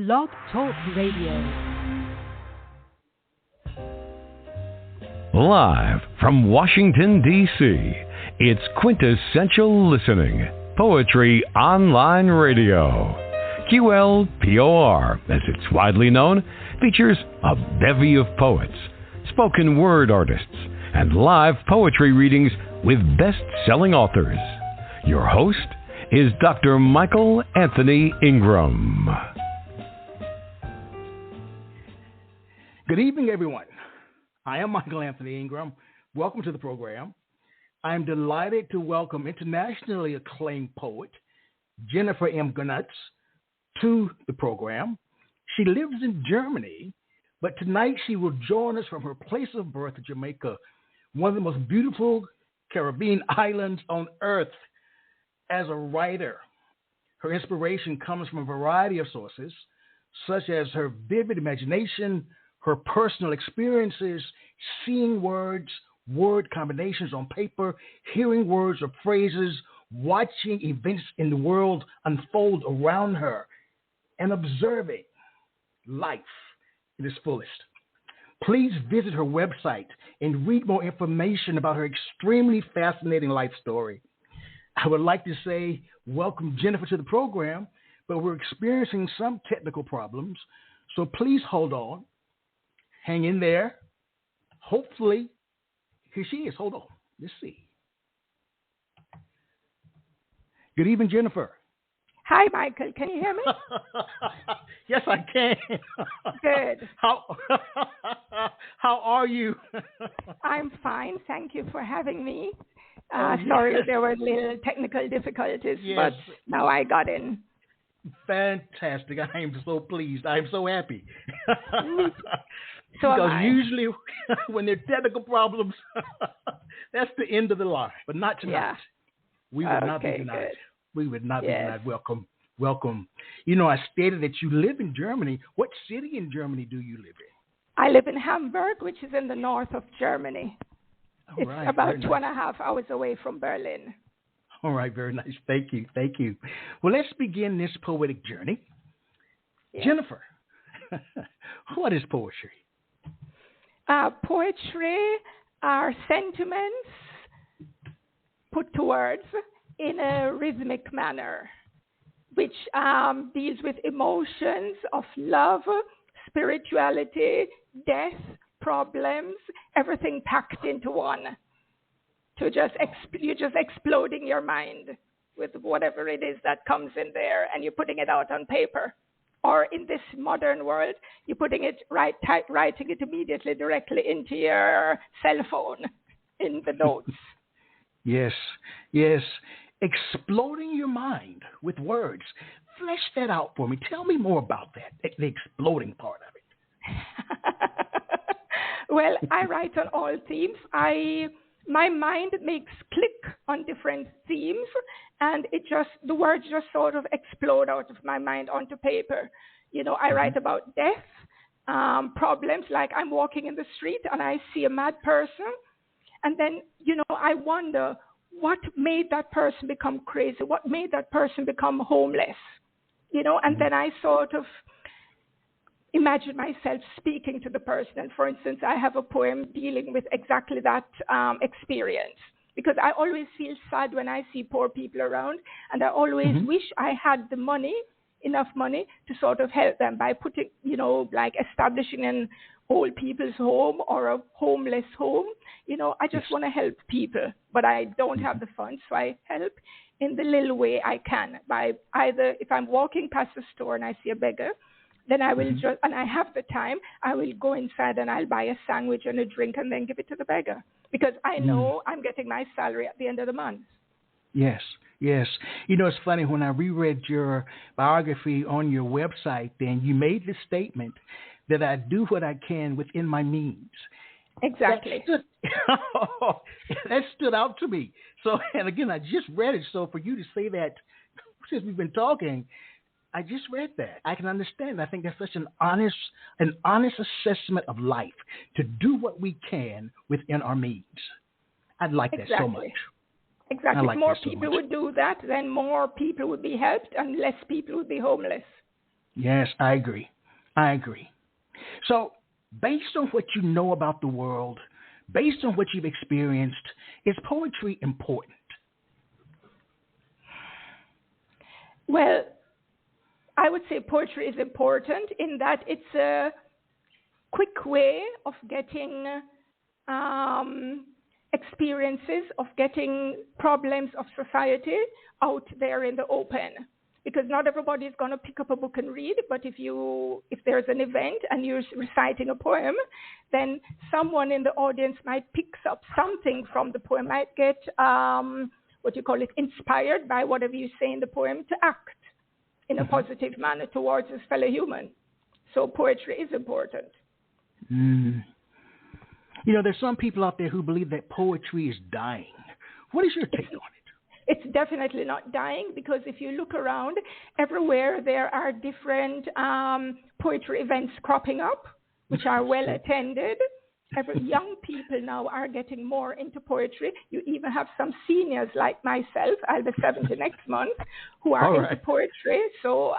Blog Talk Radio. Live from Washington, D.C., it's Quintessential Listening, Poetry Online Radio. QLPOR, as it's widely known, features a bevy of poets, spoken word artists, and live poetry readings with best-selling authors. Your host is Dr. Michael Anthony Ingram. Good evening, everyone. I am Michael Anthony Ingram. Welcome to the program. I am delighted to welcome internationally acclaimed poet Jennifer M. Garnatz to the program. She lives in Germany, but tonight she will join us from her place of birth, Jamaica, one of the most beautiful Caribbean islands on earth. As a writer, her inspiration comes from a variety of sources, such as her vivid imagination, her personal experiences, seeing words, word combinations on paper, hearing words or phrases, watching events in the world unfold around her, and observing life in its fullest. Please visit her website and read more information about her extremely fascinating life story. I would like to say welcome Jennifer to the program, but we're experiencing some technical problems, so please hold on. Hang in there. Hopefully, here she is. Hold on. Let's see. Good evening, Jennifer. Hi, Michael. Can you hear me? Yes, I can. Good. How are you? I'm fine. Thank you for having me. Sorry, there were little technical difficulties, yes. But now I got in. Fantastic. I am so pleased. I am so happy. So because usually when there are technical problems, that's the end of the line. But not tonight. Yeah. We would not be denied. Good. We would not be denied. Welcome. You know, I stated that you live in Germany. What city in Germany do you live in? I live in Hamburg, which is in the north of Germany. All right, it's about nice. 2.5 hours away from Berlin. All right, very nice. Thank you. Well, let's begin this poetic journey. Yes. Jennifer, what is poetry? Poetry are sentiments put to words in a rhythmic manner, which deals with emotions of love, spirituality, death, problems, everything packed into one. You're just exploding your mind with whatever it is that comes in there, and you're putting it out on paper. Or in this modern world, you're putting it writing it immediately directly into your cell phone in the notes. Yes. Exploding your mind with words. Flesh that out for me. Tell me more about that, the exploding part of it. Well, I write on all themes. My mind makes click on different themes, and the words just sort of explode out of my mind onto paper. You know, I write about death, problems, like I'm walking in the street and I see a mad person, and then, you know, I wonder what made that person become crazy, what made that person become homeless, you know, and then I sort of imagine myself speaking to the person. And for instance, I have a poem dealing with exactly that experience, because I always feel sad when I see poor people around, and I always wish I had enough money to sort of help them by putting, you know, like establishing an old people's home or a homeless home. You know, I just want to help people, but I don't have the funds, so I help in the little way I can, by either, if I'm walking past the store and I see a beggar, then I will just, and I have the time, I will go inside and I'll buy a sandwich and a drink and then give it to the beggar, because I know I'm getting my salary at the end of the month. Yes. You know, it's funny, when I reread your biography on your website, then you made the statement that I do what I can within my means. Exactly. That stood out to me. So, and again, I just read it. So for you to say that, since we've been talking, I just read that. I can understand. I think that's such an honest assessment of life, to do what we can within our means. I'd like that so much. Exactly. If more people would do that, then more people would be helped and less people would be homeless. Yes, I agree. So, based on what you know about the world, based on what you've experienced, is poetry important? Well, I would say poetry is important in that it's a quick way of getting experiences, of getting problems of society out there in the open. Because not everybody is going to pick up a book and read, but if there's an event and you're reciting a poem, then someone in the audience might pick up something from the poem, might get, inspired by whatever you say in the poem to act in a positive manner towards his fellow human. So poetry is important. Mm. There's some people out there who believe that poetry is dying. What is your take on it? It's definitely not dying, because if you look around, everywhere there are different poetry events cropping up, which are well attended. Young people now are getting more into poetry. You even have some seniors like myself, I'll be 70 next month, who are into poetry. So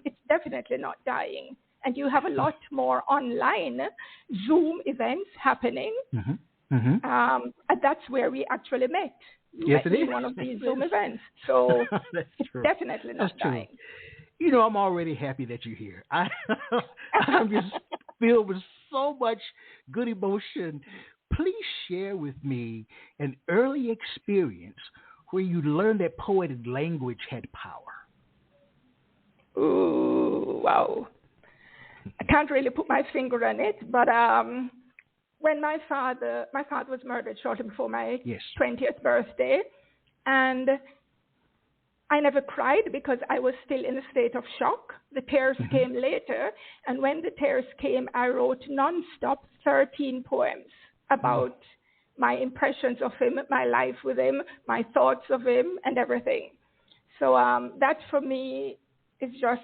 it's definitely not dying. And you have a lot more online Zoom events happening. And that's where we actually met. Yes, it is. One of these Zoom events. So That's it's true. definitely not dying. I'm already happy that you're here. I'm just filled with so much good emotion. Please share with me an early experience where you learned that poetic language had power. Ooh, wow. I can't really put my finger on it, but when my father was murdered shortly before my 20th birthday, and I never cried because I was still in a state of shock. The tears came later, and when the tears came, I wrote nonstop 13 poems about my impressions of him, my life with him, my thoughts of him, and everything. So that for me is just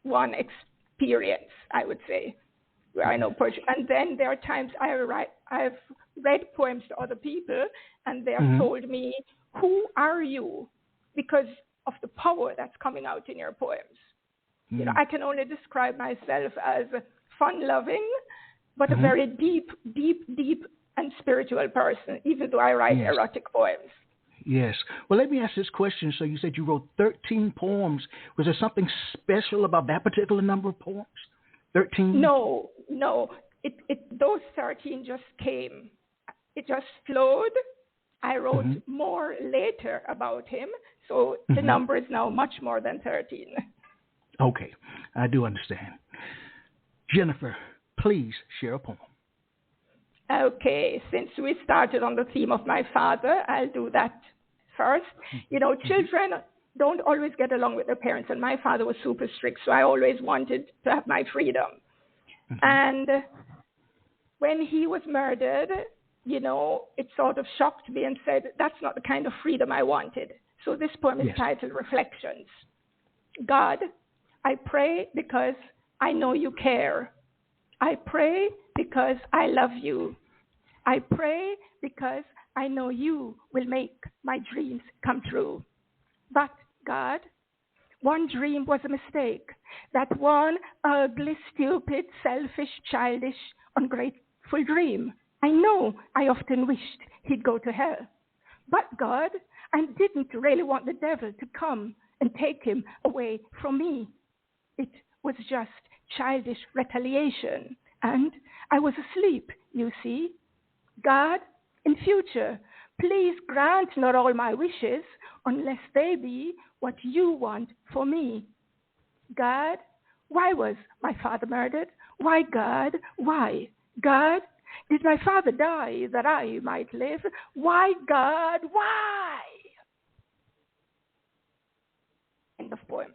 one experience, I would say, where I know poetry. And then there are times I've read poems to other people, and they have told me, "Who are you?" Because of the power that's coming out in your poems. I can only describe myself as fun-loving, but a very deep, and spiritual person, even though I write erotic poems. Yes. Well, let me ask this question. So you said you wrote 13 poems. Was there something special about that particular number of poems? 13? No. Those 13 just came. It just flowed. I wrote more later about him, so the number is now much more than 13. Okay, I do understand. Jennifer, please share a poem. Okay, since we started on the theme of my father, I'll do that first. Children don't always get along with their parents, and my father was super strict, so I always wanted to have my freedom. And when he was murdered, it sort of shocked me and said, that's not the kind of freedom I wanted. So this poem is titled Reflections. God, I pray because I know you care. I pray because I love you. I pray because I know you will make my dreams come true. But God, one dream was a mistake. That one ugly, stupid, selfish, childish, ungrateful dream. I know I often wished he'd go to hell. But God, I didn't really want the devil to come and take him away from me. It was just childish retaliation. And I was asleep, you see. God, in future, please grant not all my wishes unless they be what you want for me. God, why was my father murdered? Why, God? Why? God, did my father die that I might live? Why, God? Why? End of poem.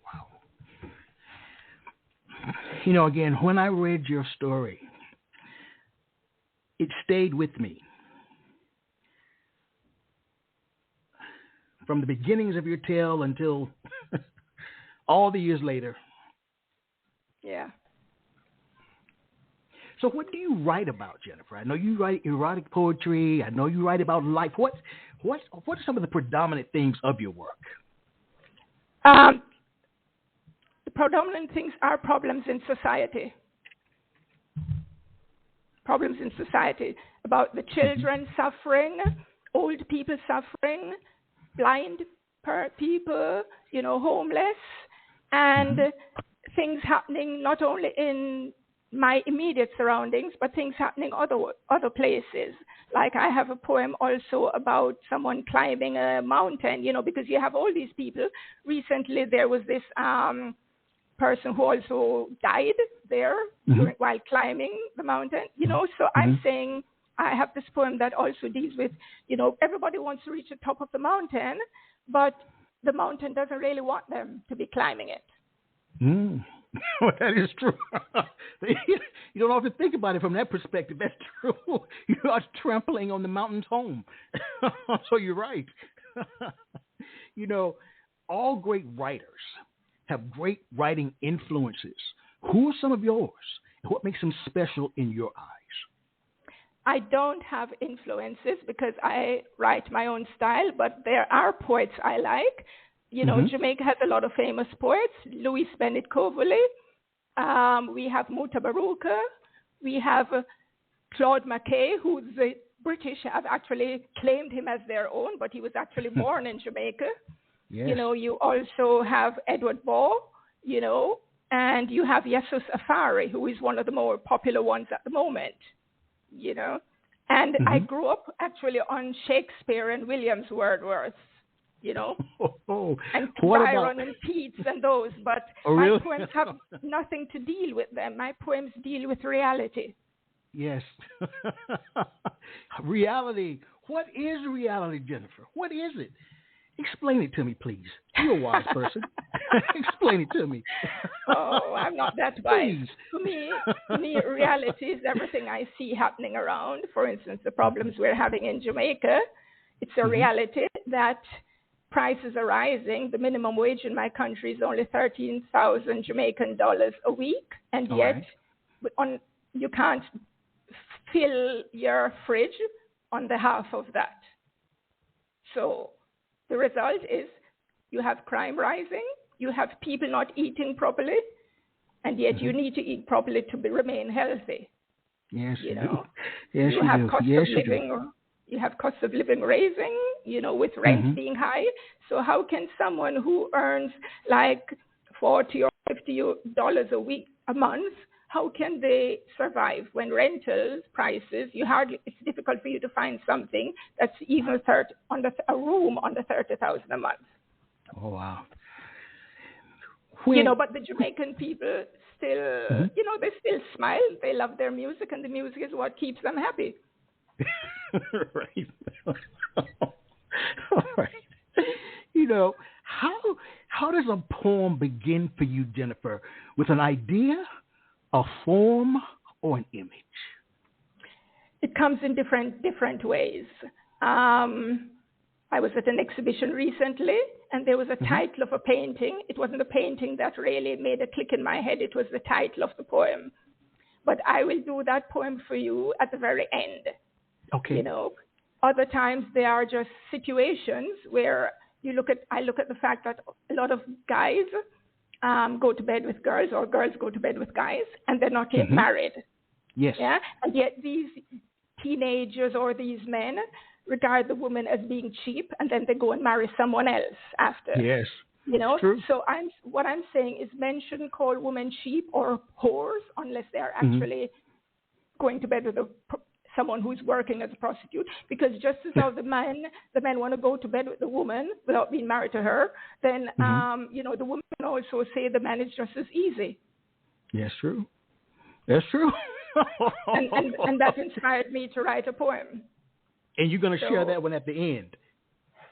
Wow. Again, when I read your story, it stayed with me. From the beginnings of your tale until all the years later. Yeah. So what do you write about, Jennifer? I know you write erotic poetry. I know you write about life. What are some of the predominant things of your work? the predominant things are problems in society. Problems in society about the children suffering, old people suffering, blind people, homeless, and things happening not only in my immediate surroundings, but things happening other places. Like I have a poem also about someone climbing a mountain, because you have all these people. Recently there was this person who also died there while climbing the mountain, So I'm saying I have this poem that also deals with, everybody wants to reach the top of the mountain, but the mountain doesn't really want them to be climbing it. Well, that is true. You don't often think about it from that perspective. That's true. You are trampling on the mountain's home. So you're right. All great writers have great writing influences. Who are some of yours? And what makes them special in your eyes? I don't have influences because I write my own style, but there are poets I like. Jamaica has a lot of famous poets. Louis Bennett Coverley. We have Muta Baruka. We have Claude McKay, who the British have actually claimed him as their own, but he was actually born in Jamaica. Yes. You also have Edward Baugh, and you have Jesus Afari, who is one of the more popular ones at the moment, And I grew up actually on Shakespeare and Williams Wordsworth, and Byron and Keats and those, but my poems have nothing to deal with them. My poems deal with reality. Yes. Reality. What is reality, Jennifer? What is it? Explain it to me, please. You're a wise person. Explain it to me. Oh, I'm not that wise. For me, reality is everything I see happening around. For instance, the problems we're having in Jamaica. It's a reality that prices are rising. The minimum wage in my country is only 13,000 Jamaican dollars a week, and yet you can't fill your fridge on the half of that. So the result is you have crime rising, you have people not eating properly, and yet you need to eat properly to remain healthy. Yes, you do. Yes, you have cost of living. You have cost of living raising, with rent being high. So how can someone who earns like $40 or $50 a month, how can they survive when rentals prices? It's difficult for you to find something that's even a room under $30,000 a month. Oh wow! But the Jamaican people still, they still smile. They love their music, and the music is what keeps them happy. Right. All right. How does a poem begin for you, Jennifer? With an idea, a form, or an image? It comes in different ways. I was at an exhibition recently, and there was a title of a painting. It wasn't the painting that really made a click in my head. It was the title of the poem. But I will do that poem for you at the very end. Okay. Other times there are just situations where I look at the fact that a lot of guys go to bed with girls, or girls go to bed with guys, and they're not yet married. Yes. Yeah. And yet these teenagers or these men regard the woman as being cheap, and then they go and marry someone else after. Yes. True. So what I'm saying is men shouldn't call women cheap or whores unless they are actually going to bed with someone who's working as a prostitute, because just as how the men want to go to bed with the woman without being married to her, then the woman also say the man is just as easy. Yes, true. That's true. and that inspired me to write a poem. And you're going to share that one at the end?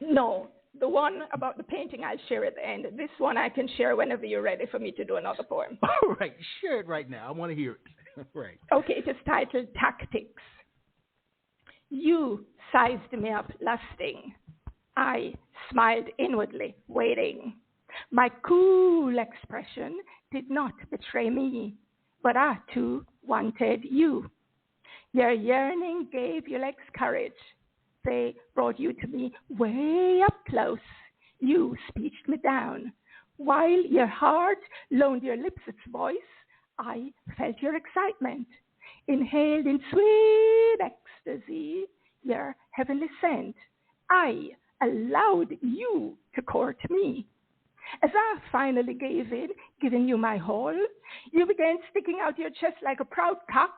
No, the one about the painting I'll share at the end. This one I can share whenever you're ready for me to do another poem. All right, share it right now. I want to hear it. Right. Okay, it is titled Tactics. You sized me up lusting. I smiled inwardly, waiting. My cool expression did not betray me, but I too wanted you. Your yearning gave your legs courage. They brought you to me way up close. You speeched me down. While your heart loaned your lips its voice, I felt your excitement, inhaled in sweet ecstasy your heavenly scent. I allowed you to court me. As I finally gave in, giving you my whole, you began sticking out your chest like a proud cock,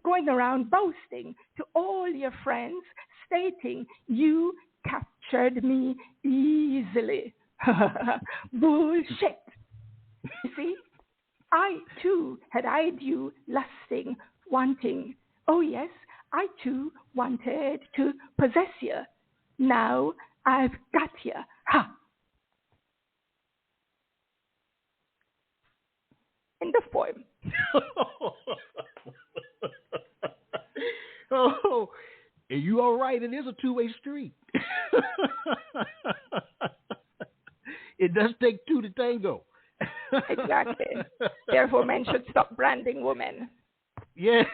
going around boasting to all your friends, stating you captured me easily. Bullshit. You see, I too had eyed you lusting, wanting. Oh yes, I too wanted to possess you. Now I've got you. Ha! End of poem. Oh, and you are right. It is a two-way street. It does take two to tango. Exactly. Therefore, men should stop branding women. Yes.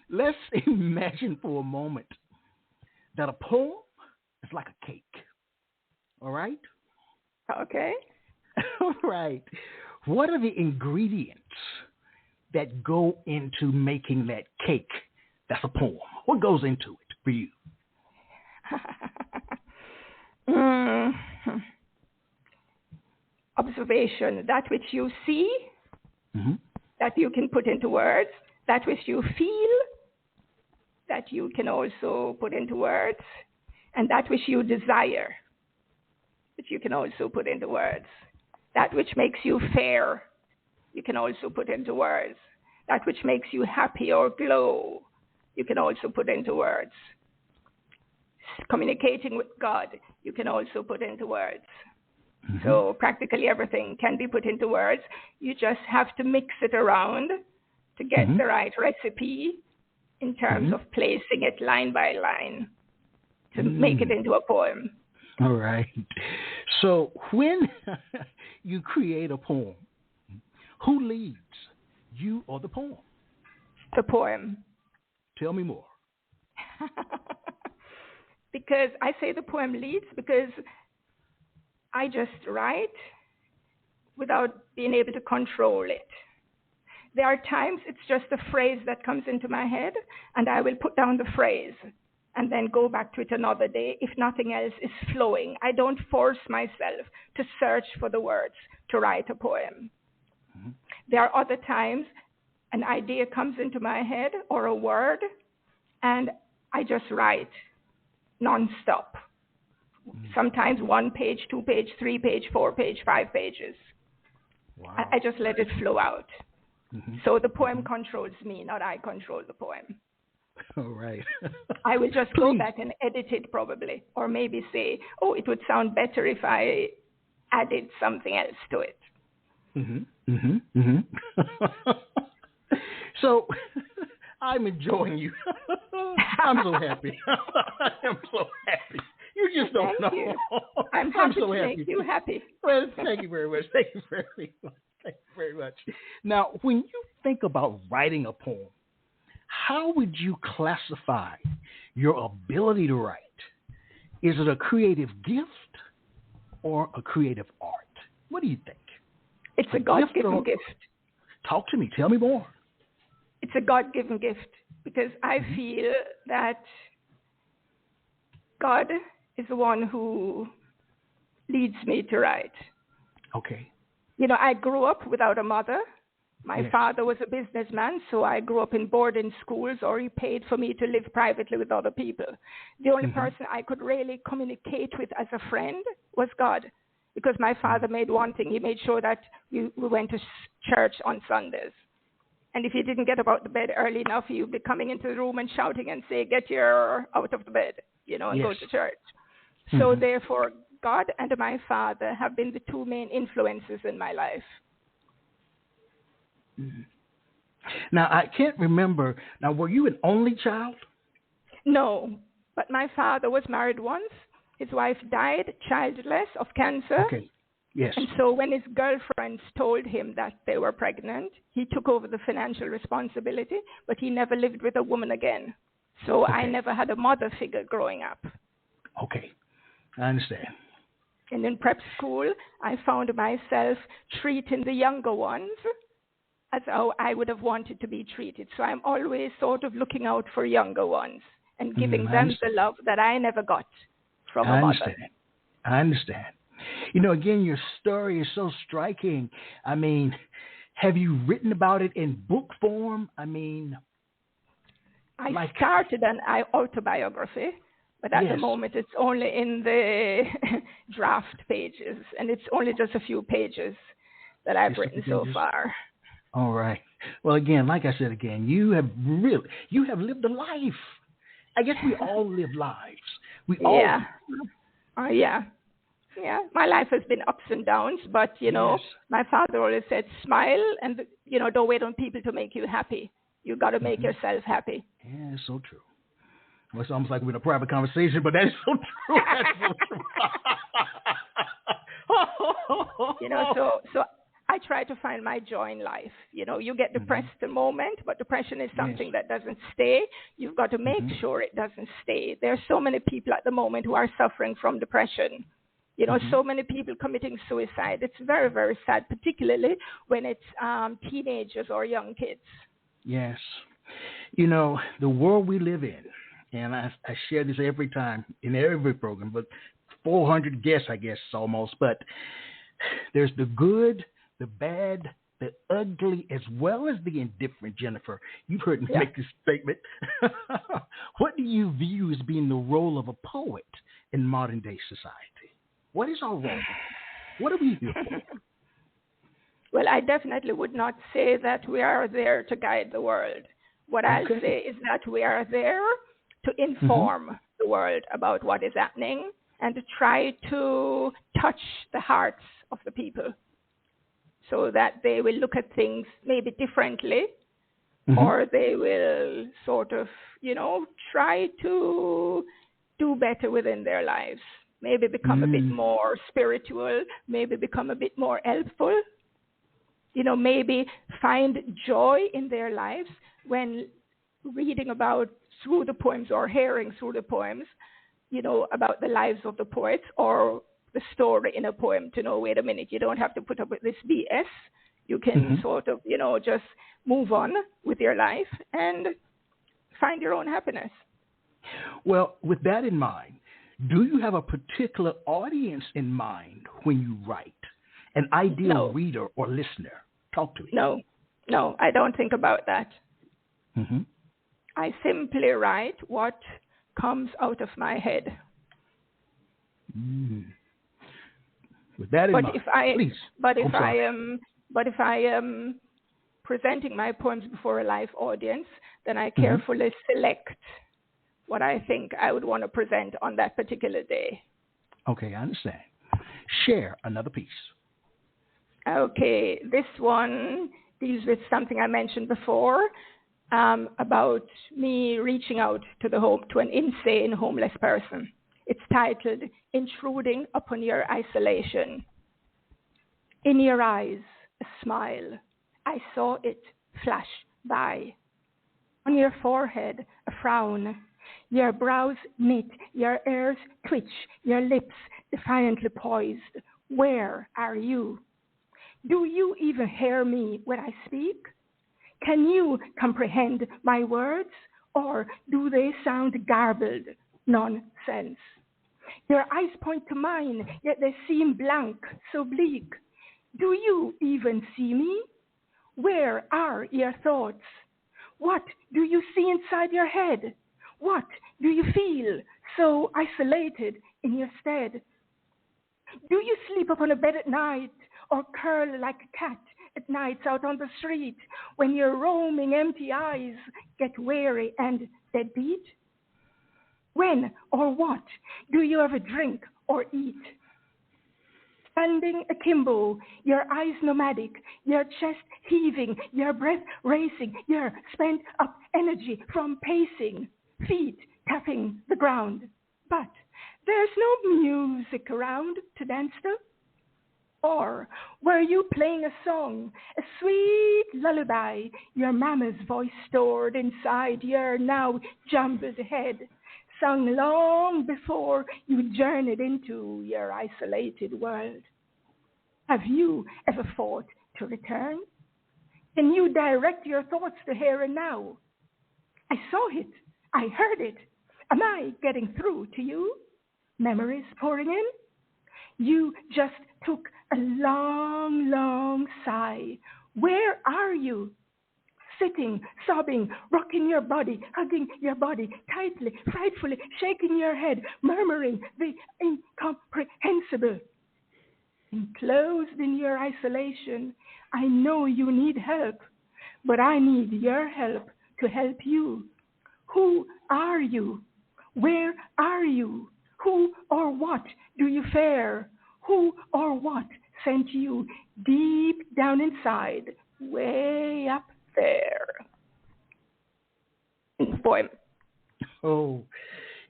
Let's imagine for a moment that a poem is like a cake. All right? Okay. All right. What are the ingredients that go into making that cake that's a poem? What goes into it for you? Observation, that which you see, Mm-hmm. that you can put into words, that which you feel, that you can also put into words, and that which you desire, that you can also put into words. That which makes you fair, you can also put into words. That which makes you happy or glow, you can also put into words. Communicating with God, you can also put into words. Mm-hmm. So practically everything can be put into words. You just have to mix it around to get the right recipe in terms of placing it line by line to make it into a poem. All right. So when you create a poem, who leads, you or the poem? The poem. Tell me more. Because I say the poem leads because I just write without being able to control it. There are times it's just a phrase that comes into my head, and I will put down the phrase and then go back to it another day if nothing else is flowing. I don't force myself to search for the words to write a poem. Mm-hmm. There are other times an idea comes into my head or a word, and I just write nonstop. Mm-hmm. Sometimes 1 page, 2 page, 3 page, 4 page, 5 pages. Wow. I just let it flow out. Mm-hmm. So the poem controls me, not I control the poem. All right. I will just go back and edit it probably, or maybe say, oh, it would sound better if I added something else to it. Mm-hmm. Mm-hmm. Mm-hmm. So I'm enjoying you. I'm so happy. I'm so happy. You just don't know. You. I'm happy so to happy. make you happy. Well, thank you very much. Thank you very much. Thank you very much. Now, when you think about writing a poem, how would you classify your ability to write? Is it a creative gift or a creative art? What do you think? It's a God-given gift. Talk to me. Tell me more. It's a God-given gift because I feel that God is the one who leads me to write. Okay. You know, I grew up without a mother. My father was a businessman, so I grew up in boarding schools, or he paid for me to live privately with other people. The only person I could really communicate with as a friend was God, because my father made one thing. He made sure that we went to church on Sundays. And if he didn't get up out of the bed early enough, he would be coming into the room and shouting and say, get your out of the bed, you know, and go to church. So therefore, God and my father have been the two main influences in my life. Now, I can't remember. Now, were you an only child? No, but my father was married once. His wife died childless of cancer. Okay, yes. And so when his girlfriends told him that they were pregnant, he took over the financial responsibility, but he never lived with a woman again. So I never had a mother figure growing up. Okay, I understand. And in prep school, I found myself treating the younger ones as how I would have wanted to be treated. So I'm always sort of looking out for younger ones and giving them the love that I never got from a mother. I understand. You know, again, your story is so striking. I mean, have you written about it in book form? I mean, I started an autobiography, but at the moment it's only in the draft pages, and it's only just a few pages that I've written so far. All right. Well, again, like I said, you have lived a life. I guess we all live lives. Yeah, my life has been ups and downs, but, you know, my father always said, smile and, you know, don't wait on people to make you happy. You got to make yourself happy. Yeah, it's so true. Well, it's almost like we're in a private conversation, but that's so true. That's so true. You know, so I try to find my joy in life. You know, you get depressed a moment, but depression is something that doesn't stay. You've got to make sure it doesn't stay. There are so many people at the moment who are suffering from depression. You know, so many people committing suicide. It's very, very sad, particularly when it's teenagers or young kids. Yes. You know, the world we live in, and I share this every time in every program, but 400 guests, I guess, almost. But there's the good, the bad, the ugly, as well as the indifferent. Jennifer, you've heard me make this statement. What do you view as being the role of a poet in modern day society? What is our role? What are we here for? Well, I definitely would not say that we are there to guide the world. What I'll say is that we are there to inform the world about what is happening and to try to touch the hearts of the people so that they will look at things maybe differently or they will sort of, you know, try to do better within their lives. Maybe become a bit more spiritual, maybe become a bit more helpful, you know, maybe find joy in their lives when reading about through the poems or hearing through the poems, you know, about the lives of the poets or the story in a poem to know, wait a minute, you don't have to put up with this BS. You can sort of, you know, just move on with your life and find your own happiness. Well, with that in mind, do you have a particular audience in mind when you write? An ideal reader or listener? Talk to me. No, I don't think about that. I simply write what comes out of my head. With that in mind, please. But if I am presenting my poems before a live audience, then I carefully select what I think I would want to present on that particular day. Okay, I understand. Share another piece. Okay, this one deals with something I mentioned before about me reaching out to an insane homeless person. It's titled, Intruding Upon Your Isolation. In your eyes, a smile. I saw it flash by. On your forehead, a frown. Your brows knit, your ears twitch, your lips defiantly poised. Where are you? Do you even hear me when I speak? Can you comprehend my words, or do they sound garbled nonsense? Your eyes point to mine, yet they seem blank, so bleak. Do you even see me? Where are your thoughts? What do you see inside your head? What do you feel so isolated in your stead? Do you sleep upon a bed at night or curl like a cat at nights out on the street when your roaming empty eyes get weary and deadbeat? When or what do you ever drink or eat? Standing akimbo, your eyes nomadic, your chest heaving, your breath racing, your spent up energy from pacing, feet tapping the ground. But there's no music around to dance to. Or were you playing a song, a sweet lullaby, your mama's voice stored inside your now jumbled head, sung long before you journeyed into your isolated world. Have you ever thought to return? Can you direct your thoughts to here and now? I saw it. I heard it. Am I getting through to you? Memories pouring in? You just took a long, long sigh. Where are you? Sitting, sobbing, rocking your body, hugging your body tightly, frightfully, shaking your head, murmuring the incomprehensible. Enclosed in your isolation, I know you need help, but I need your help to help you. Who are you? Where are you? Who or what do you fear? Who or what sent you deep down inside, way up there? Poem. Oh,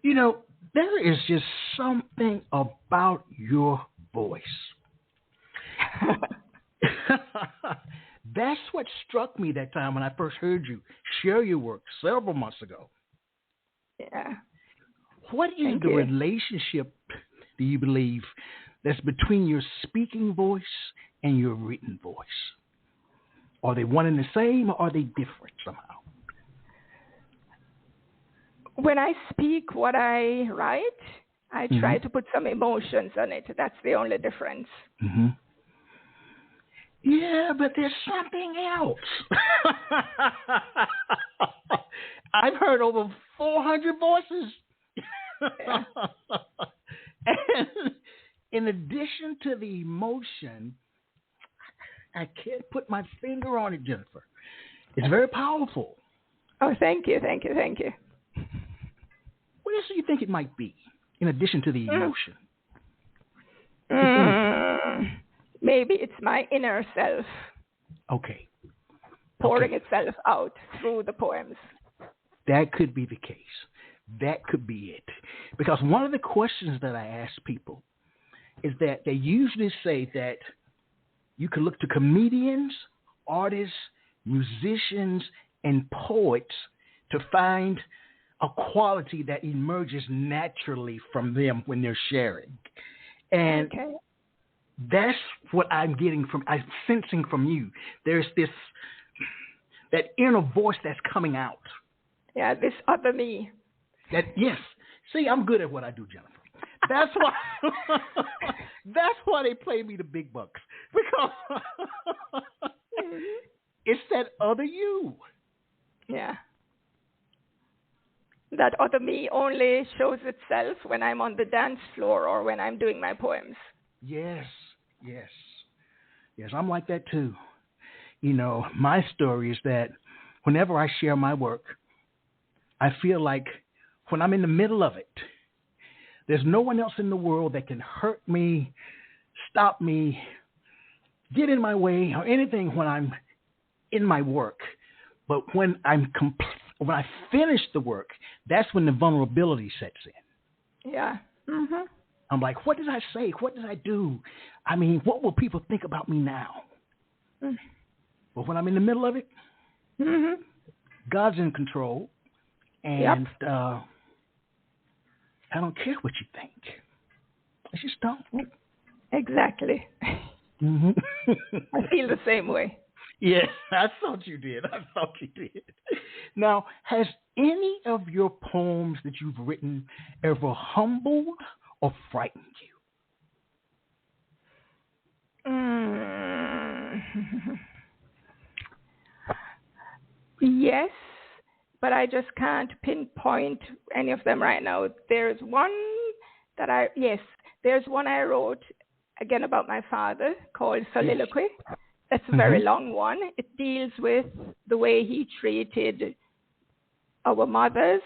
there is just something about your voice. That's what struck me that time when I first heard you share your work several months ago. Yeah. What is the relationship, do you believe, that's between your speaking voice and your written voice? Are they one and the same, or are they different somehow? When I speak what I write, I try to put some emotions on it. That's the only difference. Mm-hmm. Yeah, but there's something else. I've heard over 400 voices. Yeah. And in addition to the emotion, I can't put my finger on it, Jennifer. It's very powerful. Oh, thank you. What else do you think it might be, in addition to the emotion? Maybe it's my inner self. Okay. Pouring itself out through the poems. That could be the case. That could be it. Because one of the questions that I ask people is that they usually say that you can look to comedians, artists, musicians, and poets to find a quality that emerges naturally from them when they're sharing. And that's what I'm sensing from you. There's that inner voice that's coming out. Yeah, this other me. Yes. See, I'm good at what I do, Jennifer. That's why they pay me the big bucks, because it's that other you. Yeah. That other me only shows itself when I'm on the dance floor or when I'm doing my poems. Yes, I'm like that too. My story is that whenever I share my work, I feel like when I'm in the middle of it, there's no one else in the world that can hurt me, stop me, get in my way, or anything when I'm in my work. But when when I finish the work, that's when the vulnerability sets in. Yeah. Mm-hmm. I'm like, what did I say? What did I do? I mean, what will people think about me now? Mm. But when I'm in the middle of it, God's in control, and I don't care what you think. I just don't. Exactly. Mm-hmm. I feel the same way. Yeah, I thought you did. Now, has any of your poems that you've written ever humbled or frightened you? Yes, but I just can't pinpoint any of them right now. There's one I wrote, again, about my father, called Soliloquy. That's a very long one. It deals with the way he treated our mothers,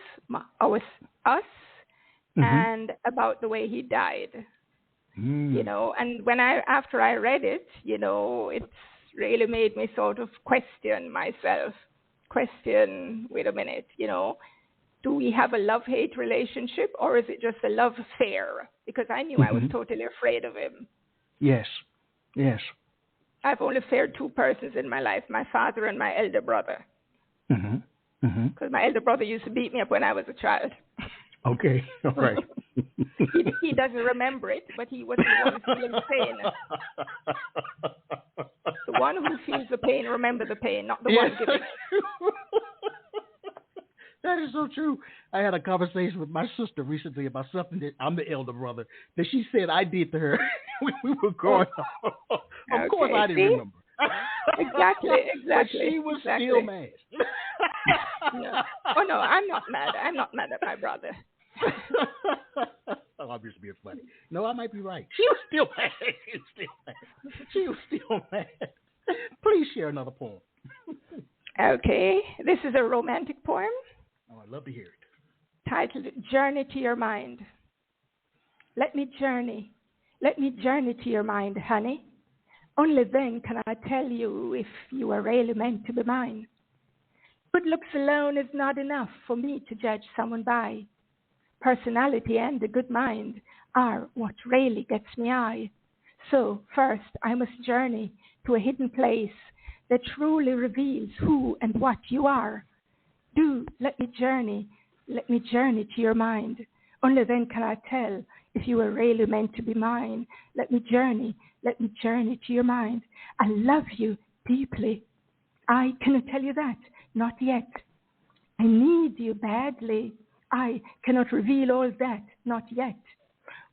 us, and about the way he died. And after I read it, it's really made me sort of question myself. Wait a minute, do we have a love-hate relationship, or is it just a love affair? Because I knew I was totally afraid of him. Yes. I've only feared two persons in my life, my father and my elder brother. Because my elder brother used to beat me up when I was a child. Okay, all right. He doesn't remember it, but he was the one feeling the pain. The one who feels the pain, remember the pain, not the one giving it. That is so true. I had a conversation with my sister recently about something that I'm the elder brother that she said I did to her when we were growing up. Of course, I didn't remember. Exactly. But she was still mad. No. Oh no, I'm not mad. I'm not mad at my brother. Oh, I'm just being funny. No, I might be right. She was still mad. She was still mad. Please share another poem. Okay, this is a romantic poem. Oh, I'd love to hear it. Titled Journey to Your Mind. Let me journey to your mind, honey. Only then can I tell you if you are really meant to be mine. Good looks alone is not enough for me to judge someone by. Personality and a good mind are what really gets me high. So first I must journey to a hidden place that truly reveals who and what you are. Do let me journey to your mind. Only then can I tell if you are really meant to be mine. Let me journey to your mind. I love you deeply. I cannot tell you that, not yet. I need you badly. I cannot reveal all that, not yet.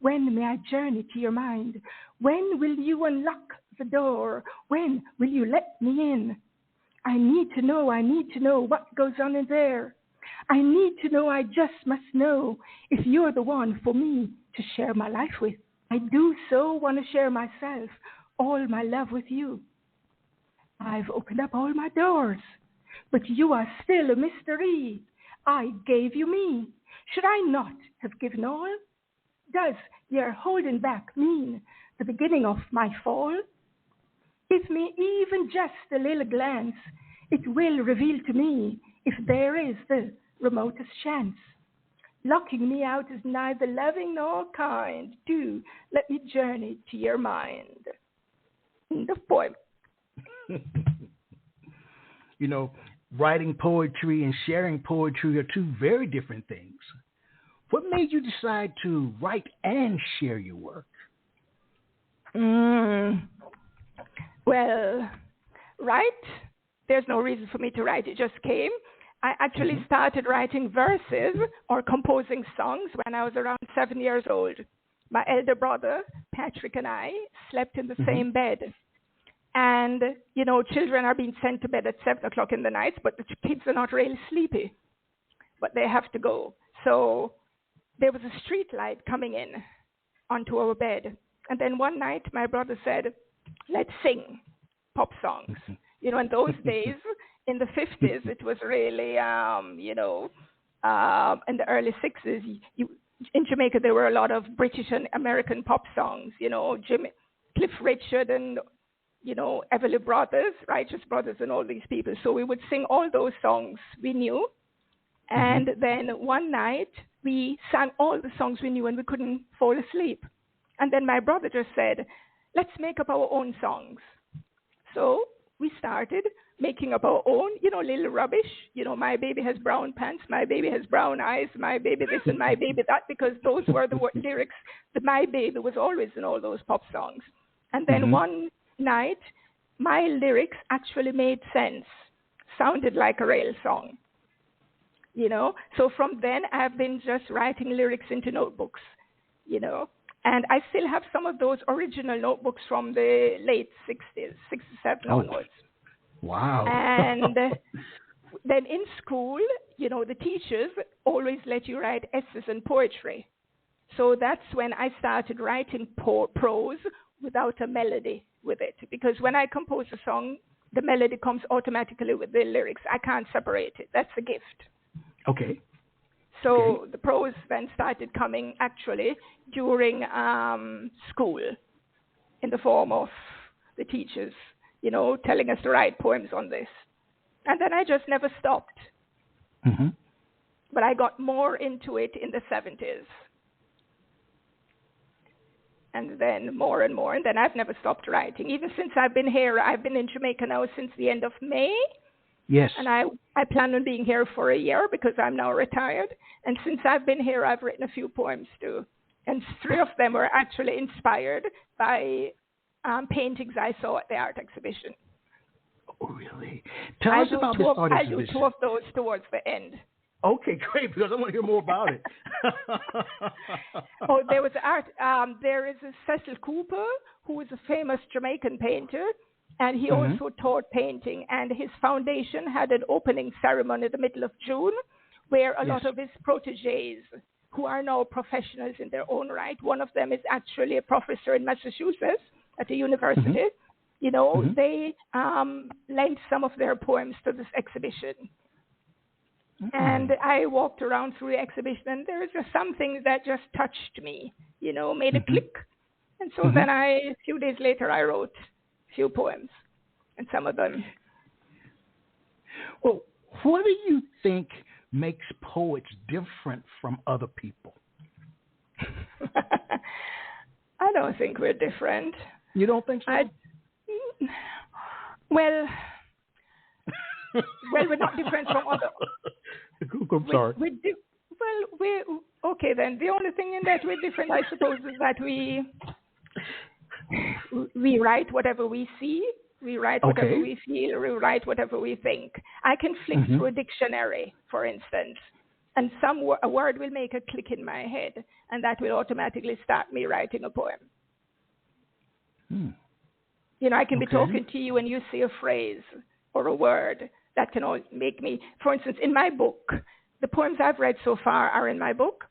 When may I journey to your mind? When will you unlock the door? When will you let me in? I need to know what goes on in there. I need to know, I just must know if you're the one for me to share my life with. I do so want to share myself, all my love with you. I've opened up all my doors, but you are still a mystery. I gave you me. Should I not have given all? Does your holding back mean the beginning of my fall? Give me even just a little glance. It will reveal to me if there is the remotest chance. Locking me out is neither loving nor kind. Do let me journey to your mind. End of poem. You know, writing poetry and sharing poetry are two very different things. What made you decide to write and share your work? Well, write, there's no reason for me to write. It just came. I actually started writing verses or composing songs when I was around 7 years old. My elder brother, Patrick, and I slept in the same bed. And, you know, children are being sent to bed at 7 o'clock in the night, but the kids are not really sleepy. But they have to go. So there was a street light coming in onto our bed. And then one night my brother said, let's sing pop songs. You know, in those days, in the 50s, it was really, in the early 60s, in Jamaica, there were a lot of British and American pop songs, you know, Cliff Richard and, you know, Everly Brothers, Righteous Brothers, and all these people. So we would sing all those songs we knew. And then one night, we sang all the songs we knew and we couldn't fall asleep. And then my brother just said, let's make up our own songs. So we started making up our own, you know, little rubbish. You know, my baby has brown pants, my baby has brown eyes, my baby this and my baby that, because those were the lyrics that my baby was always in all those pop songs. And then one night, my lyrics actually made sense, sounded like a real song. You know, so from then I've been just writing lyrics into notebooks, you know. And I still have some of those original notebooks from the late 60s, 67 onwards. Wow. And then in school, you know, the teachers always let you write essays and poetry. So that's when I started writing prose without a melody with it. Because when I compose a song, the melody comes automatically with the lyrics. I can't separate it. That's a gift. Okay. So the prose then started coming actually during school in the form of the teachers, you know, telling us to write poems on this. And then I just never stopped. But I got more into it in the 70s. And then more and more. And then I've never stopped writing. Even since I've been here, I've been in Jamaica now since the end of May. Yes. And I plan on being here for a year because I'm now retired. And since I've been here, I've written a few poems too. And 3 of them were actually inspired by paintings I saw at the art exhibition. Oh, really? Tell us about this art exhibition. I'll do 2 of those towards the end. Okay, great, because I want to hear more about it. Oh, there was art. There is a Cecil Cooper, who is a famous Jamaican painter, and he also taught painting. And his foundation had an opening ceremony in the middle of June, where a lot of his protégés, who are now professionals in their own right, one of them is actually a professor in Massachusetts at a university, they lent some of their poems to this exhibition. And I walked around through the exhibition, and there was just something that just touched me, made a click. And so then a few days later, I wrote a few poems, and some of them. Well, what do you think makes poets different from other people? I don't think we're different. You don't think so? Well, we're not different from other. I'm sorry. Okay then. The only thing in that we're different, I suppose, is that we write whatever we see, we write whatever we feel, we write whatever we think. I can flick through a dictionary, for instance, and a word will make a click in my head, and that will automatically start me writing a poem. I can be talking to you and you say a phrase or a word that can all make me, for instance, in my book, the poems I've read so far are in my book.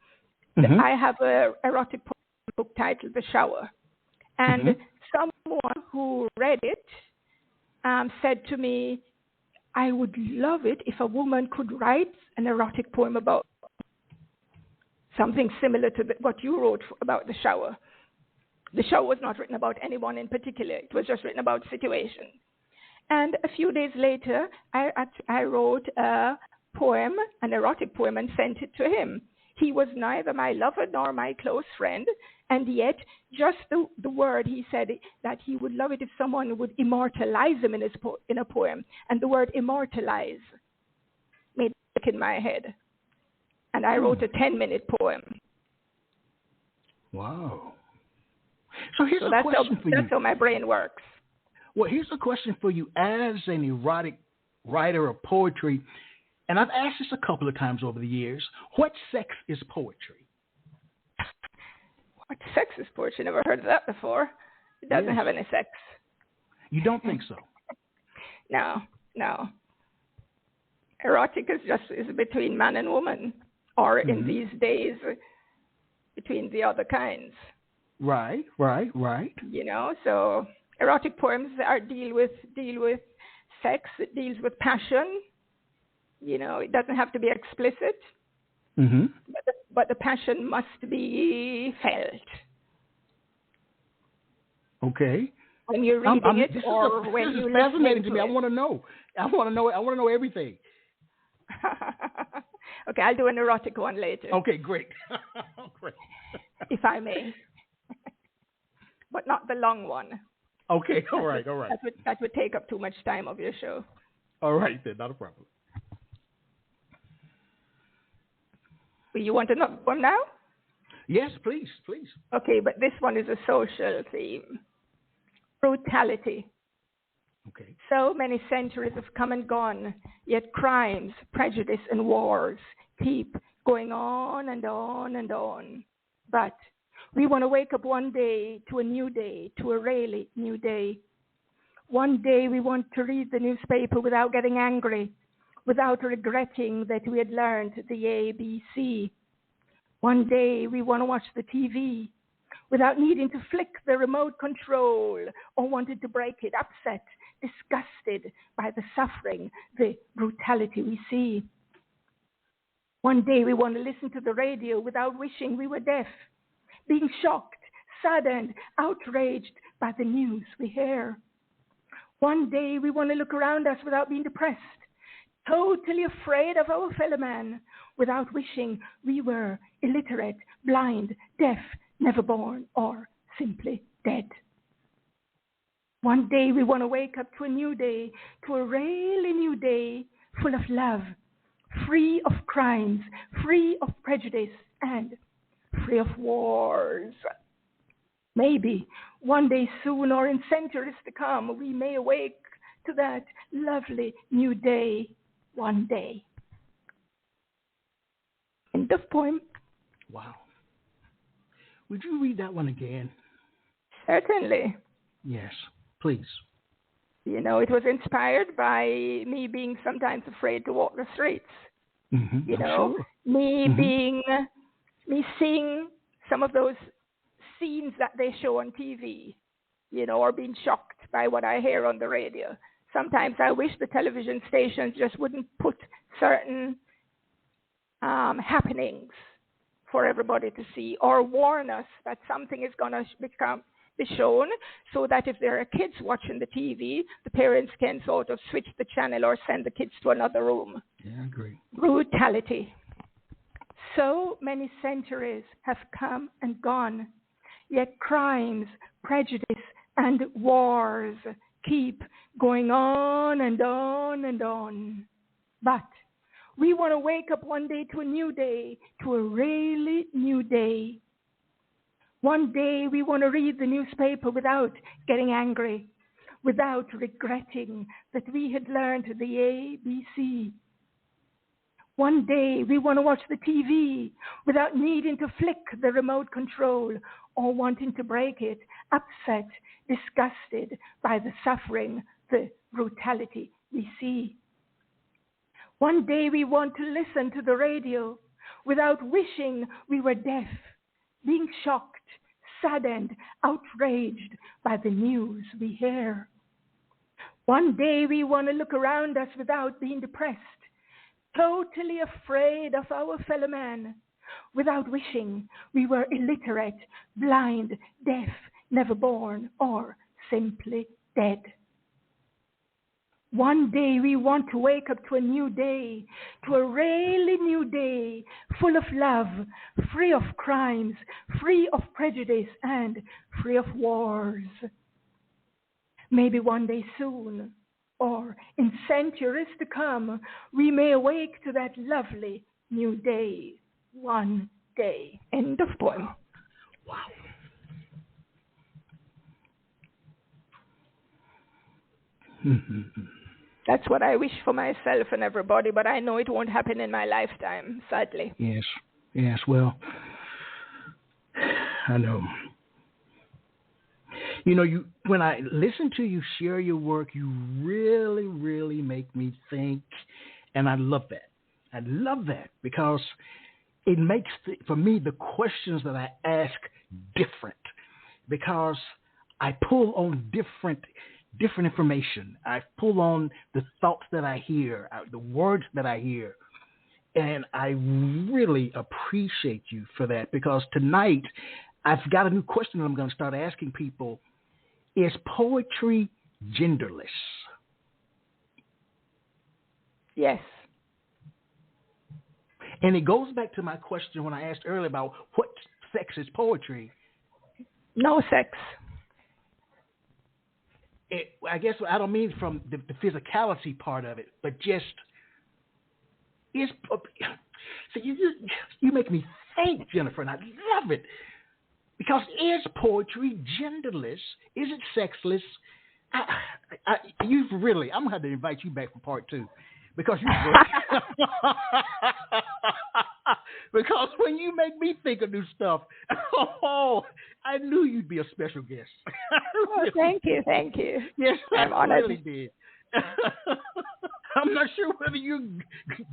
I have an erotic book titled The Shower. And someone who read it said to me, I would love it if a woman could write an erotic poem about something similar to what you wrote about the shower. The shower was not written about anyone in particular. It was just written about situation. And a few days later, I wrote a poem, an erotic poem, and sent it to him. He was neither my lover nor my close friend, and yet just the word, he said that he would love it if someone would immortalize him in a poem. And the word immortalize made it stick in my head. And I wrote a 10-minute poem. Wow. So here's a question for you. That's how my brain works. Well, here's a question for you as an erotic writer of poetry, and I've asked this a couple of times over the years. What sex is poetry? What sex is poetry? Never heard of that before. It doesn't have any sex. You don't think so? No. Erotic is between man and woman, or in these days, between the other kinds. Right. So erotic poems deal with sex. It deals with passion. It doesn't have to be explicit. But the passion must be felt. Okay. When you're reading it, or when you're listening to it. This is fascinating to me. I want to know. I want to know everything. Okay, I'll do an erotic one later. Okay, great. Great. If I may. But not the long one. Okay, all right. That would take up too much time of your show. All right, then, not a problem. You want another one now? Yes, please. Okay, but this one is a social theme. Brutality. Okay. So many centuries have come and gone, yet crimes, prejudice, and wars keep going on and on and on. But we want to wake up one day, to a really new day. One day we want to read the newspaper without getting angry, without regretting that we had learned the ABC. One day we want to watch the TV without needing to flick the remote control or wanting to break it, upset, disgusted by the suffering, the brutality we see. One day we want to listen to the radio without wishing we were deaf, being shocked, saddened, outraged by the news we hear. One day we want to look around us without being depressed, totally afraid of our fellow man, without wishing we were illiterate, blind, deaf, never born, or simply dead. One day we want to wake up to a new day, to a really new day, full of love, free of crimes, free of prejudice, and free of wars. Maybe one day soon or in centuries to come, we may awake to that lovely new day one day. End of poem. Wow. Would you read that one again? Certainly. Yes, please. You know, it was inspired by me being sometimes afraid to walk the streets. Mm-hmm, you know, sure. Me seeing some of those scenes that they show on TV, you know, or being shocked by what I hear on the radio. Sometimes I wish the television stations just wouldn't put certain happenings for everybody to see, or warn us that something is going to be shown, so that if there are kids watching the TV, the parents can sort of switch the channel or send the kids to another room. Yeah, I agree. Brutality. So many centuries have come and gone, yet crimes, prejudice, and wars keep going on and on and on. But we want to wake up one day to a new day, to a really new day. One day we want to read the newspaper without getting angry, without regretting that we had learned the ABC. One day we want to watch the TV without needing to flick the remote control or wanting to break it, upset, disgusted by the suffering, the brutality we see. One day we want to listen to the radio without wishing we were deaf, being shocked, saddened, outraged by the news we hear. One day we want to look around us without being depressed, totally afraid of our fellow man, without wishing we were illiterate, blind, deaf, never born, or simply dead. One day we want to wake up to a new day, to a really new day, full of love, free of crimes, free of prejudice, and free of wars. Maybe one day soon, or in centuries to come, we may awake to that lovely new day, one day. End of poem. Wow. That's what I wish for myself and everybody, but I know it won't happen in my lifetime, sadly. Yes, well, I know. You know, when I listen to you share your work, you really, really make me think, and I love that. I love that because it makes, for me, the questions that I ask different, because I pull on different information. I pull on the thoughts that I hear, the words that I hear, and I really appreciate you for that, because tonight I've got a new question that I'm going to start asking people. Is poetry genderless? Yes. And it goes back to my question when I asked earlier about what sex is poetry. No sex. I guess I don't mean from the physicality part of it, but just is. So you make me think, Jennifer, and I love it, because is poetry genderless? Is it sexless? I'm gonna have to invite you back for part 2, because because when you make me think of new stuff, I knew you'd be a special guest. Oh, thank you. Yes, I'm I honored. really did. I'm not sure whether you're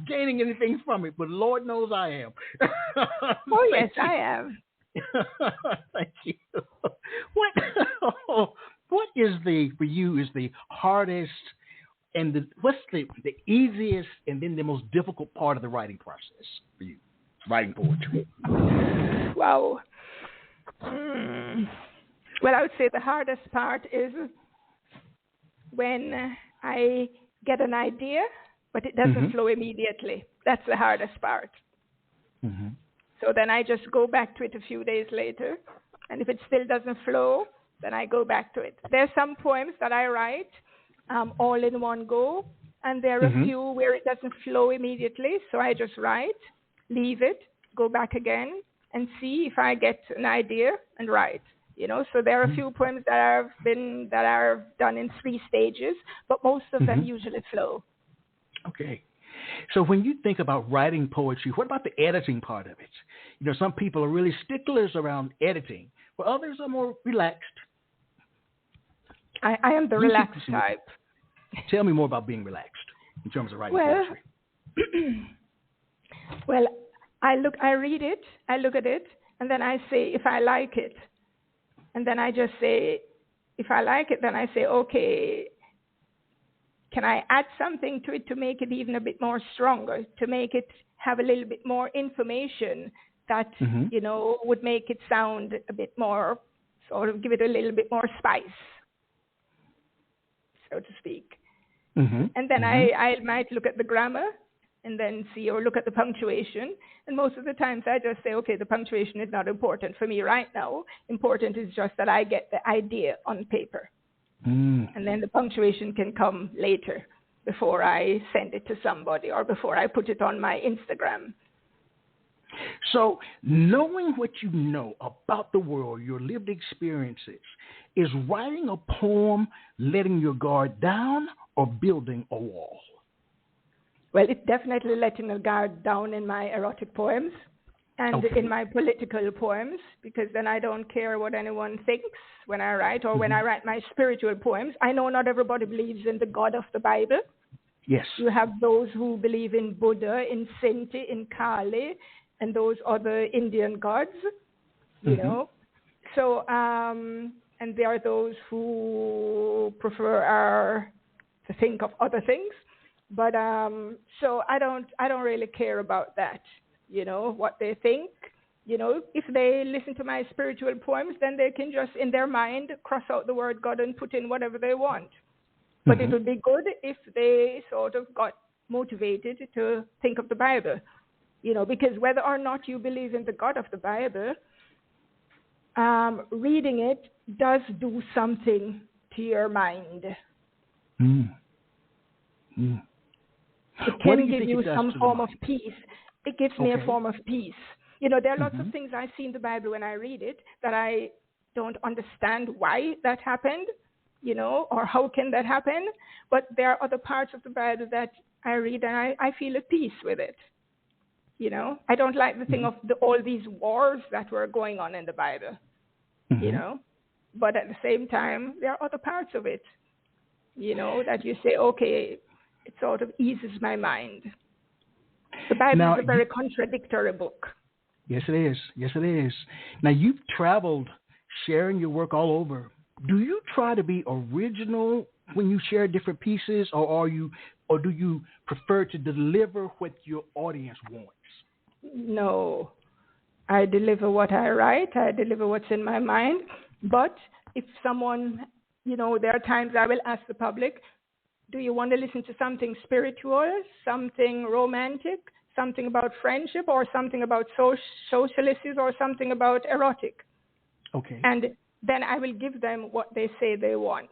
gaining anything from it, but Lord knows I am. Oh, yes, I am. Thank you. What is for you is the hardest and what's the easiest and then the most difficult part of the writing process for you, writing poetry? Wow. Well, I would say the hardest part is when I get an idea, but it doesn't flow immediately. That's the hardest part. So then I just go back to it a few days later, and if it still doesn't flow, then I go back to it. There's some poems that I write all in one go, and there are a few where it doesn't flow immediately, so I just write, leave it, go back again, and see if I get an idea and write. So there are a few poems that are done in 3 stages, but most of them usually flow. Okay. So when you think about writing poetry, what about the editing part of it? Some people are really sticklers around editing, while others are more relaxed. I am the relaxed type. Tell me more about being relaxed in terms of writing poetry. Well, I read it, I look at it, and then I say if I like it. And then I just say, if I like it, then I say, okay, can I add something to it to make it even a bit more stronger, to make it have a little bit more information that, would make it sound a bit more, sort of give it a little bit more spice, so to speak. And then I might look at the grammar and then see, or look at the punctuation. And most of the times I just say, okay, the punctuation is not important for me right now. Important is just that I get the idea on paper. And then the punctuation can come later, before I send it to somebody or before I put it on my Instagram. So knowing what you know about the world, your lived experiences, is writing a poem letting your guard down or building a wall? Well, it's definitely letting a guard down in my erotic poems and in my political poems, because then I don't care what anyone thinks when I write, or when I write my spiritual poems. I know not everybody believes in the God of the Bible. Yes. You have those who believe in Buddha, in Sinti, in Kali, and those other Indian gods, you know. So, and there are those who prefer to think of other things. But so I don't really care about that, what they think. If they listen to my spiritual poems, then they can just, in their mind, cross out the word God and put in whatever they want. But it would be good if they sort of got motivated to think of the Bible, because whether or not you believe in the God of the Bible, reading it does do something to your mind. It can give you some form of peace. It gives me a form of peace. There are lots of things I see in the Bible when I read it that I don't understand why that happened, or how can that happen. But there are other parts of the Bible that I read and I feel at peace with it. I don't like the thing of all these wars that were going on in the Bible, But at the same time, there are other parts of it, that you say, okay, it sort of eases my mind. The Bible is a very contradictory book. Yes, it is. Yes, it is. Now, you've traveled sharing your work all over. Do you try to be original when you share different pieces, or do you prefer to deliver what your audience wants? No. I deliver what I write. I deliver what's in my mind. But if someone, there are times I will ask the public, do you want to listen to something spiritual, something romantic, something about friendship, or something about social issues, or something about erotic? Okay. And then I will give them what they say they want.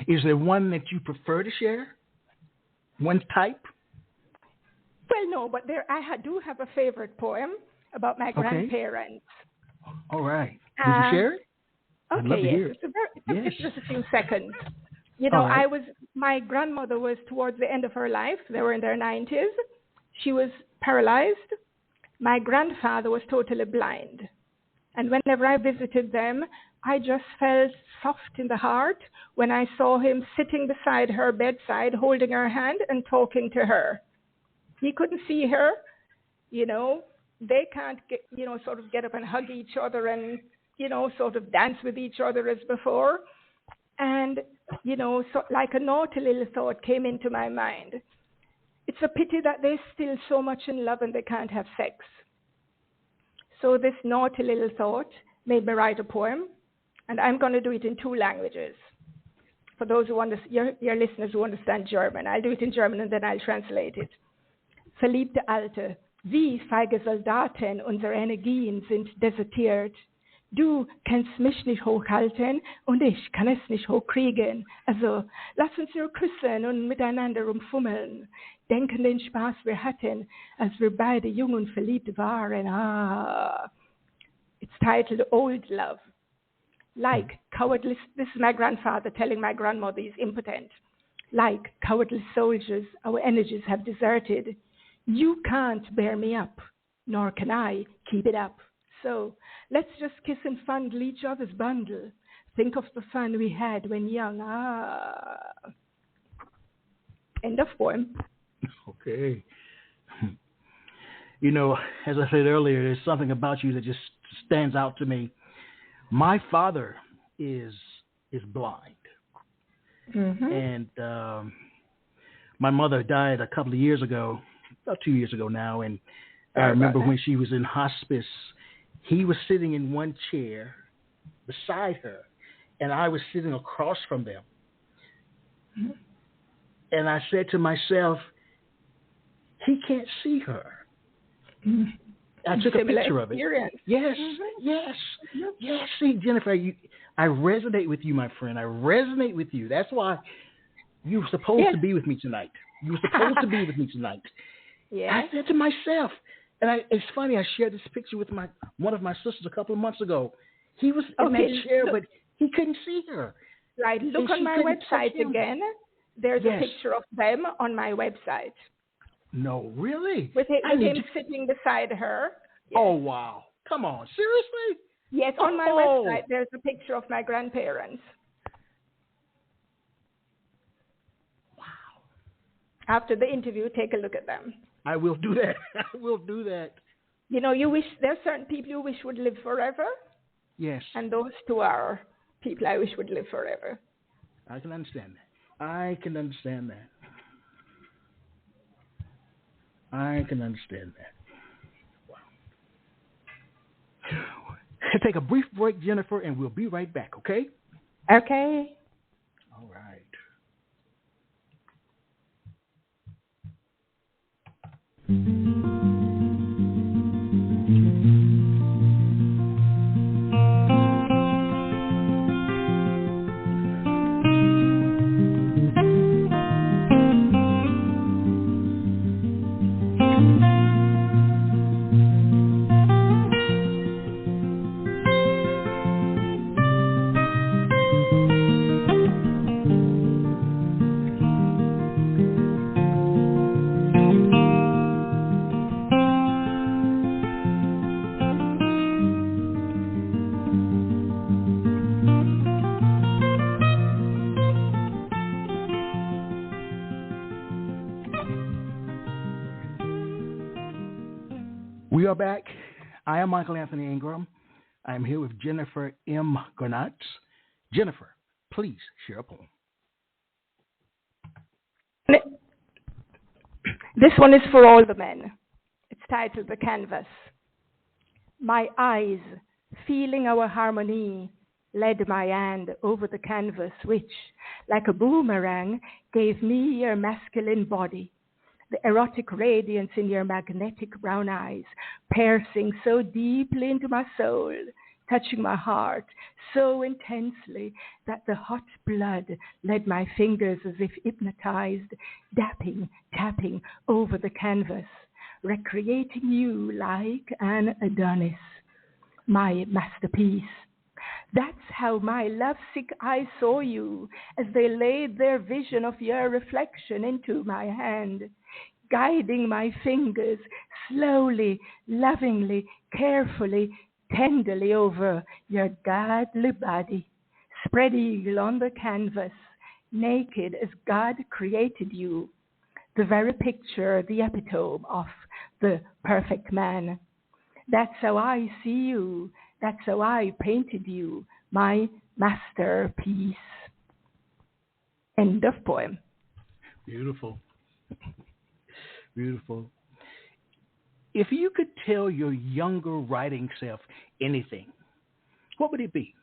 Is there one that you prefer to share? One type? Well, no, but I do have a favorite poem about my grandparents. All right. Would you share it? Okay, yes. It's just a few seconds. My grandmother was towards the end of her life. They were in their 90s. She was paralyzed. My grandfather was totally blind. And whenever I visited them, I just felt soft in the heart when I saw him sitting beside her bedside, holding her hand and talking to her. He couldn't see her. They can't sort of get up and hug each other and sort of dance with each other as before. And, so like a naughty little thought came into my mind. It's a pity that they're still so much in love and they can't have sex. So this naughty little thought made me write a poem, and I'm going to do it in 2 languages. For those who your listeners who understand German, I'll do it in German and then I'll translate it. Verliebte Alte, Wie feige Soldaten, unsere Energien sind desertiert. Du kannst mich nicht hochhalten und ich kann es nicht hochkriegen. Also lass uns nur küssen und miteinander rumfummeln. Denken den Spaß wir hatten, als wir beide jung und verliebt waren. It's titled Old Love. Like cowardly, this is my grandfather telling my grandmother he's impotent. Like cowardly soldiers, our energies have deserted. You can't bear me up, nor can I keep it up. So let's just kiss and fondle each other's bundle. Think of the fun we had when young. End of poem. Okay. You know, as I said earlier, there's something about you that just stands out to me. My father is blind. Mm-hmm. And my mother died a couple of years ago, about 2 years ago now, and I remember when she was in hospice, he was sitting in one chair beside her, and I was sitting across from them. Mm-hmm. And I said to myself, he can't see her. Mm-hmm. I took a picture of it. Yes, mm-hmm. yes. See, Jennifer, I resonate with you, my friend. I resonate with you. That's why you were supposed to be with me tonight. You were supposed to be with me tonight. Yeah. I said to myself, and it's funny, I shared this picture with one of my sisters a couple of months ago. He was in that chair, but he couldn't see her. Right. Look on my website again. There's a picture of them on my website. No, really? With him sitting beside her. Yes. Oh, wow. Come on. Seriously? Yes, on my website, there's a picture of my grandparents. Wow. After the interview, take a look at them. I will do that. I will do that. You know, there are certain people you wish would live forever. Yes. And those two are people I wish would live forever. I can understand that. I can understand that. Wow. We'll take a brief break, Jennifer, and we'll be right back, okay? Okay. All right. We are back. I am Michael Anthony Ingram. I am here with Jennifer M. Garnatz. Jennifer, please share a poem. This one is for all the men. It's titled The Canvas. My eyes, feeling our harmony, led my hand over the canvas, which, like a boomerang, gave me your masculine body. The erotic radiance in your magnetic brown eyes, piercing so deeply into my soul, touching my heart so intensely that the hot blood led my fingers as if hypnotized, tapping over the canvas, recreating you like an Adonis, my masterpiece. That's how my lovesick eyes saw you as they laid their vision of your reflection into my hand, guiding my fingers slowly, lovingly, carefully, tenderly over your godly body, spread eagle on the canvas, naked as God created you, the very picture, the epitome of the perfect man. That's how I see you. That's how I painted you, my masterpiece. End of poem. Beautiful. Beautiful. If you could tell your younger writing self anything, what would it be?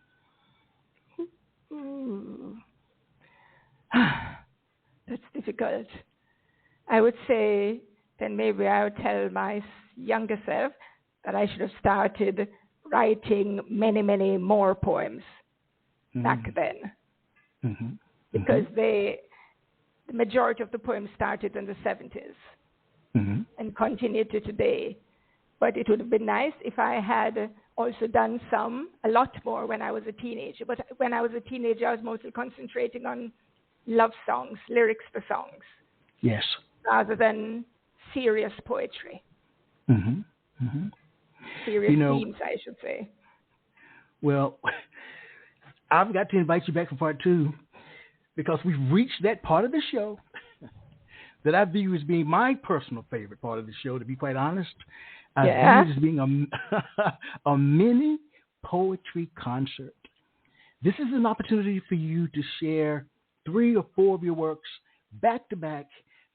That's difficult. I would say then maybe I'll tell my younger self that I should have started writing many, many more poems back then. Because the majority of the poems started in the 70s and continued to today. But it would have been nice if I had also done a lot more when I was a teenager. But when I was a teenager, I was mostly concentrating on love songs, lyrics for songs. Yes. Rather than serious poetry. Serious themes, I should say. Well, I've got to invite you back for part 2 because we've reached that part of the show that I view as being my personal favorite part of the show, to be quite honest. I view it as being a mini poetry concert. This is an opportunity for you to share 3 or 4 of your works back to back,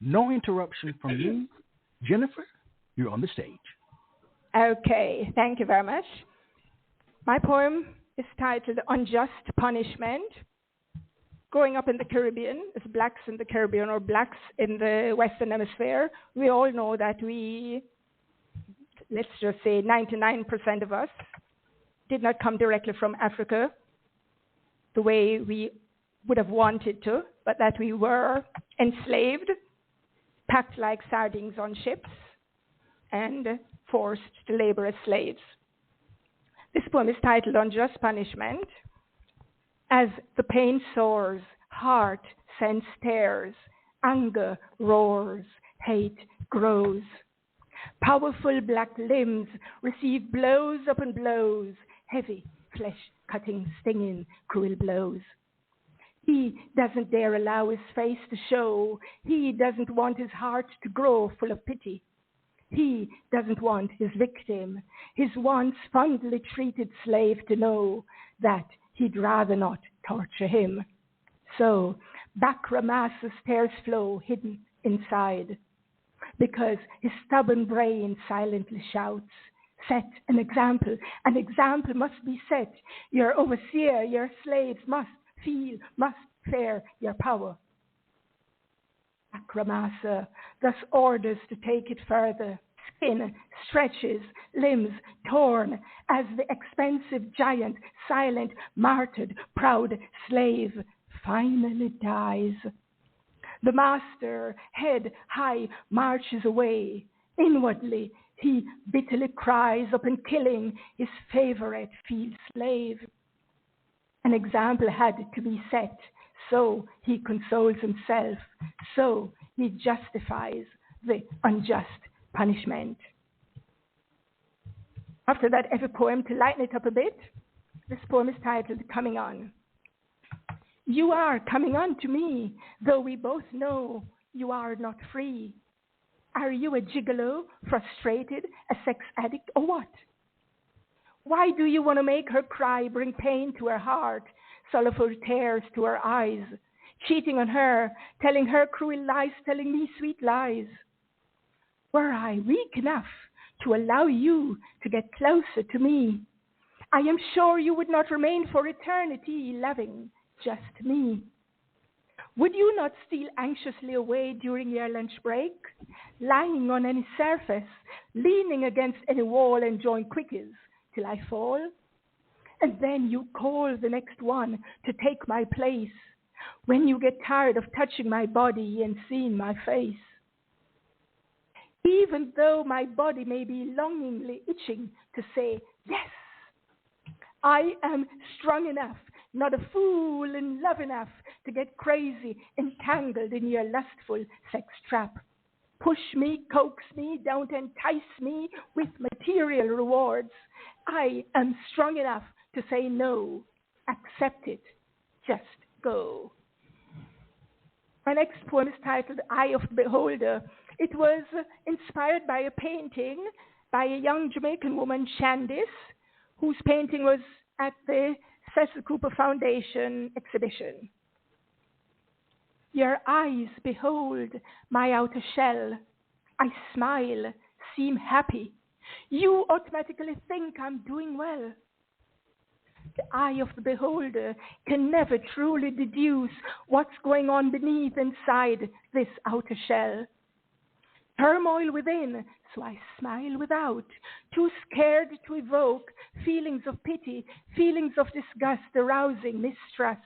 no interruption from me. Jennifer, you're on the stage. Okay, thank you very much. My poem is titled Unjust Punishment. Growing up in the Caribbean, as blacks in the Caribbean or blacks in the Western Hemisphere, we all know that let's just say 99% of us did not come directly from Africa the way we would have wanted to, but that we were enslaved, packed like sardines on ships, and forced to labor as slaves. This poem is titled Unjust Punishment. As the pain soars, heart sense tears, anger roars, hate grows. Powerful black limbs receive blows upon blows, heavy flesh cutting, stinging, cruel blows. He doesn't dare allow his face to show. He doesn't want his heart to grow full of pity. He doesn't want his victim, his once fondly treated slave, to know that he'd rather not torture him. So Bakramasa's tears flow hidden inside, because his stubborn brain silently shouts, set an example must be set. Your overseer, your slaves must feel, must fare your power. Akramasa thus orders to take it further. Skin stretches, limbs torn, as the expensive giant, silent, martyred, proud slave finally dies. The master, head high, marches away. Inwardly, he bitterly cries upon killing his favorite field slave. An example had to be set, so he consoles himself, so he justifies the unjust punishment. After that epic poem, to lighten it up a bit, this poem is titled Coming On. You are coming on to me, though we both know you are not free. Are you a gigolo, frustrated, a sex addict, or what? Why do you want to make her cry, bring pain to her heart, sorrowful tears to her eyes, cheating on her, telling her cruel lies, telling me sweet lies? Were I weak enough to allow you to get closer to me, I am sure you would not remain for eternity loving just me. Would you not steal anxiously away during your lunch break, lying on any surface, leaning against any wall, enjoying quickies till I fall? And then you call the next one to take my place when you get tired of touching my body and seeing my face. Even though my body may be longingly itching to say yes, I am strong enough, not a fool in love enough to get crazy, entangled in your lustful sex trap. Push me, coax me, don't entice me with material rewards. I am strong enough to say no, accept it, just go. My next poem is titled Eye of the Beholder. It was inspired by a painting by a young Jamaican woman, Shandice, whose painting was at the Cecil Cooper Foundation exhibition. Your eyes behold my outer shell. I smile, seem happy. You automatically think I'm doing well. The eye of the beholder can never truly deduce what's going on beneath inside this outer shell. Turmoil within, so I smile without, too scared to evoke feelings of pity, feelings of disgust, arousing mistrust.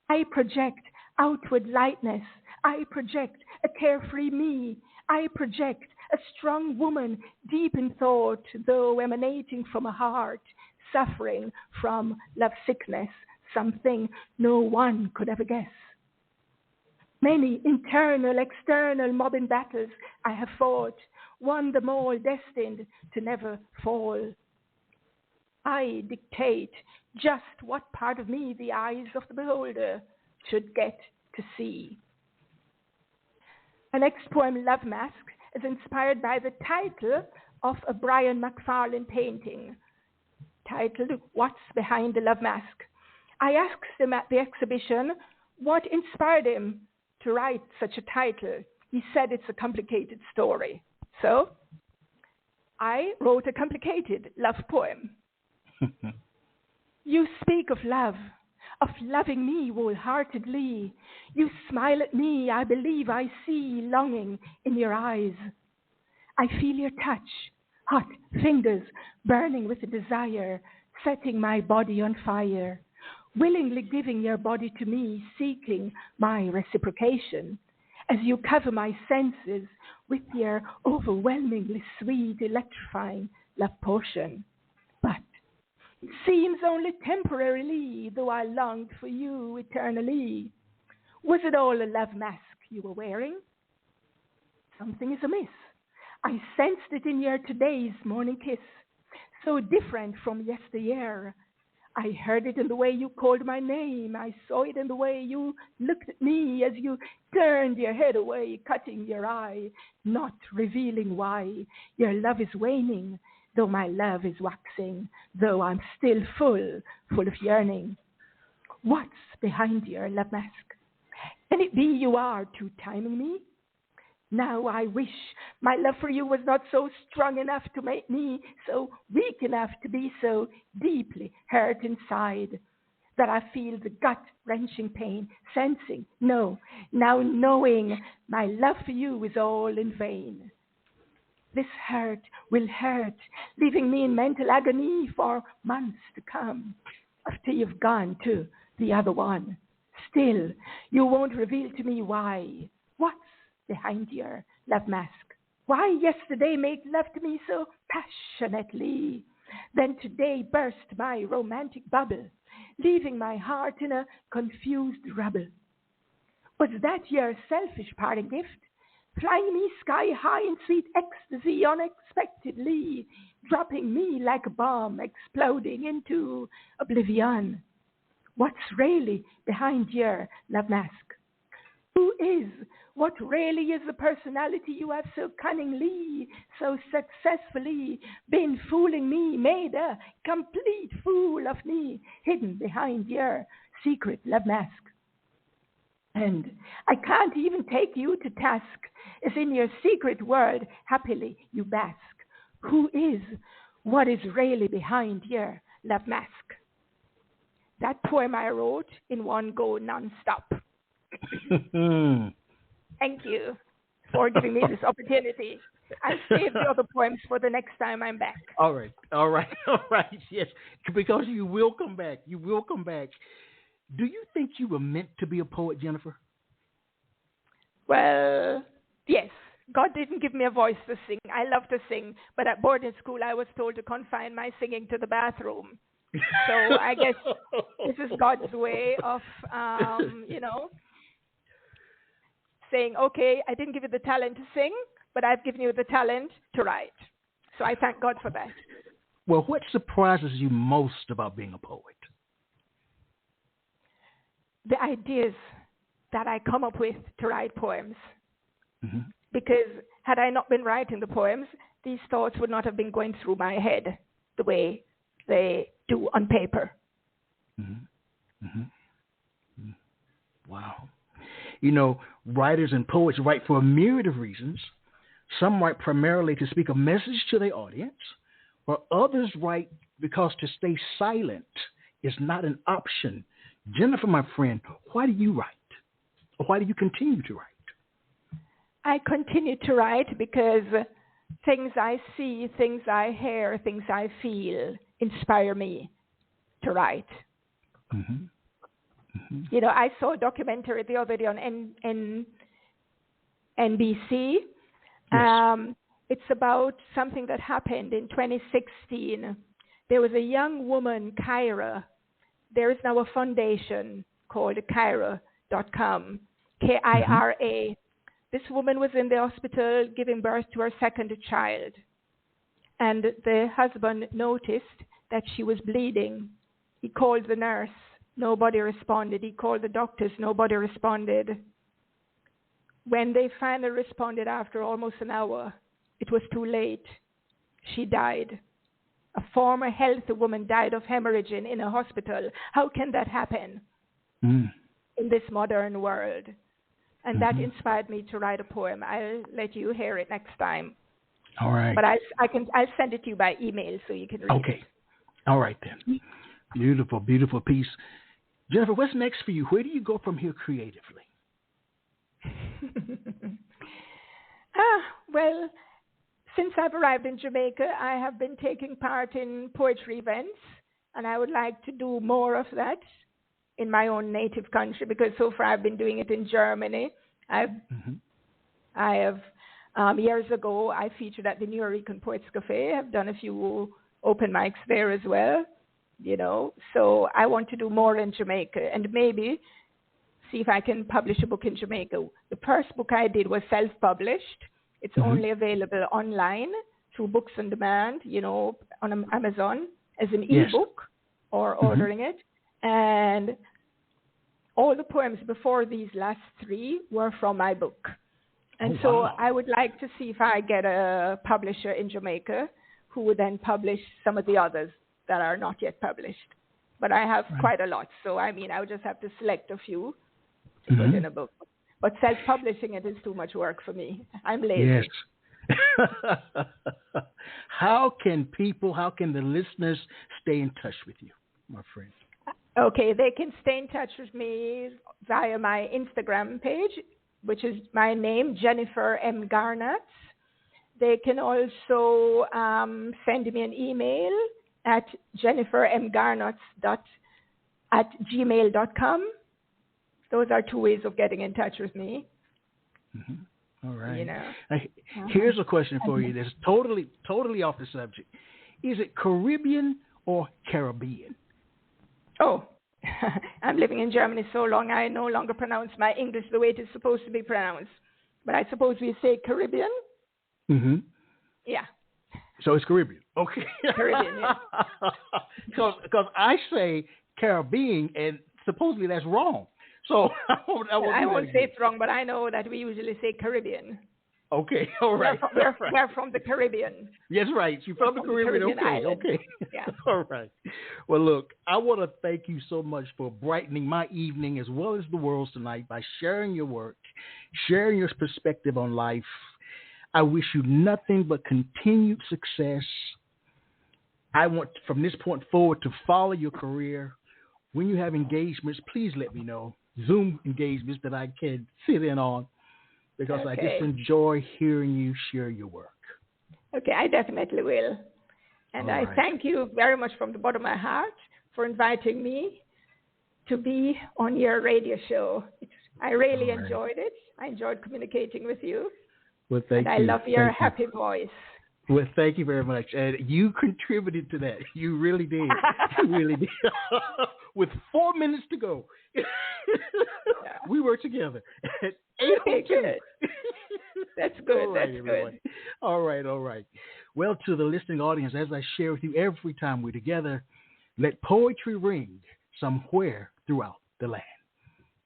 I project outward lightness. I project a carefree me. I project a strong woman, deep in thought, though emanating from a heart, suffering from love sickness, something no one could ever guess. Many internal, external mobbing battles I have fought, won them all, destined to never fall. I dictate just what part of me the eyes of the beholder should get to see. My next poem, Love Mask, is inspired by the title of a Brian McFarlane painting, titled What's Behind the Love Mask? I asked him at the exhibition what inspired him to write such a title. He said it's a complicated story. So I wrote a complicated love poem. You speak of love, of loving me wholeheartedly. You smile at me, I believe I see longing in your eyes. I feel your touch, hot fingers burning with a desire, setting my body on fire, willingly giving your body to me, seeking my reciprocation, as you cover my senses with your overwhelmingly sweet, electrifying love potion. But it seems only temporarily, though I longed for you eternally. Was it all a love mask you were wearing? Something is amiss. I sensed it in your today's morning kiss, so different from yesteryear. I heard it in the way you called my name. I saw it in the way you looked at me as you turned your head away, cutting your eye, not revealing why. Your love is waning, though my love is waxing, though I'm still full of yearning. What's behind your love mask? Can it be you are two-timing me? Now I wish my love for you was not so strong enough to make me so weak enough to be so deeply hurt inside that I feel the gut-wrenching pain, sensing, no, now knowing my love for you is all in vain. This hurt will hurt, leaving me in mental agony for months to come, after you've gone to the other one. Still, you won't reveal to me why. What's behind your love mask? Why yesterday make love to me so passionately, then today burst my romantic bubble, leaving my heart in a confused rubble? Was that your selfish parting gift, flying me sky high in sweet ecstasy unexpectedly, dropping me like a bomb, exploding into oblivion? What's really behind your love mask? Who is, what really is the personality you have so cunningly, so successfully been fooling me, made a complete fool of me, hidden behind your secret love mask? And I can't even take you to task, as in your secret world happily you bask. Who is, what is really behind your love mask? That poem I wrote in one go, non-stop. Thank you for giving me this opportunity. I'll save the other poems for the next time I'm back. All right. Yes, because you will come back. You will come back. Do you think you were meant to be a poet, Jennifer? Well, yes. God didn't give me a voice to sing. I love to sing, but at boarding school I was told to confine my singing to the bathroom. So I guess this is God's way of, saying, okay, I didn't give you the talent to sing, but I've given you the talent to write. So I thank God for that. Well, what surprises you most about being a poet? The ideas that I come up with to write poems. Mm-hmm. Because had I not been writing the poems, these thoughts would not have been going through my head the way they do on paper. Mm-hmm. Mm-hmm. Wow. You know, writers and poets write for a myriad of reasons. Some write primarily to speak a message to their audience, while others write because to stay silent is not an option. Jennifer, my friend, why do you write? Or why do you continue to write? I continue to write because things I see, things I hear, things I feel inspire me to write. Mm-hmm. Mm-hmm. You know, I saw a documentary the other day on NBC. Yes. It's about something that happened in 2016. There was a young woman, Kyra. There is now a foundation called Kyra.com, Kira. This woman was in the hospital giving birth to her second child. And the husband noticed that she was bleeding. He called the nurse. Nobody responded. He called the doctors. Nobody responded. When they finally responded after almost an hour, it was too late. She died. A former healthy woman died of hemorrhaging in a hospital. How can that happen in this modern world? And that inspired me to write a poem. I'll let you hear it next time. All right. But I'll send it to you by email so you can read it. Okay. All right then. Beautiful, beautiful piece. Jennifer, what's next for you? Where do you go from here creatively? Well, since I've arrived in Jamaica, I have been taking part in poetry events, and I would like to do more of that in my own native country, because so far I've been doing it in Germany. I have years ago, I featured at the New York Poets Cafe. I've done a few open mics there as well, you know. So I want to do more in Jamaica and maybe see if I can publish a book in Jamaica. The first book I did was self-published. It's only available online through Books on Demand, you know, on Amazon as an ebook or ordering it. And all the poems before these last three were from my book. And so I would like to see if I get a publisher in Jamaica who would then publish some of the others that are not yet published. But I have quite a lot. So, I mean, I would just have to select a few to put in a book. But self-publishing it is too much work for me. I'm lazy. Yes. How can the listeners stay in touch with you, my friend? Okay, they can stay in touch with me via my Instagram page, which is my name, Jennifer M. Garnatz. They can also send me an email at jennifermgarnatz@gmail.com. Those are two ways of getting in touch with me. All right. You know. Here's a question for you that's totally off the subject. Is it Caribbean or Caribbean? Oh, I'm living in Germany so long I no longer pronounce my English the way it is supposed to be pronounced. But I suppose we say Caribbean? Yeah. So it's Caribbean. Okay. Caribbean, yeah. Because I say Caribbean, and supposedly that's wrong. So I won't say it's wrong, but I know that we usually say Caribbean. Okay, all right. We're from the Caribbean. Yes, right. You're from the Caribbean. Okay. Yeah. All right. Well, look, I want to thank you so much for brightening my evening as well as the world's tonight by sharing your work, sharing your perspective on life. I wish you nothing but continued success. I want, from this point forward, to follow your career. When you have engagements, please let me know. Zoom engagements that I can sit in on, because I just enjoy hearing you share your work. Okay, I definitely will. And I thank you very much from the bottom of my heart for inviting me to be on your radio show. I really enjoyed it. I enjoyed communicating with you. Well, thank you. I love your happy voice. Well, thank you very much. And you contributed to that. You really did. You really did. With 4 minutes to go, we were together at 8:02. That's good. All right, that's everyone. Good. All right. Well, to the listening audience, as I share with you every time we're together, let poetry ring somewhere throughout the land.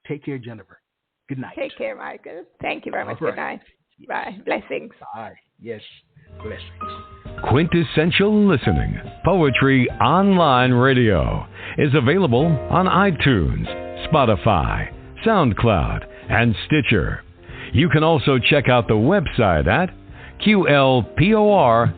Take care, Jennifer. Good night. Take care, Michael. Thank you very much. Right. Good night. Bye. Blessings. Bye. Yes. Blessings. Quintessential Listening, Poetry Online Radio, is available on iTunes, Spotify, SoundCloud, and Stitcher. You can also check out the website at qlpor.com.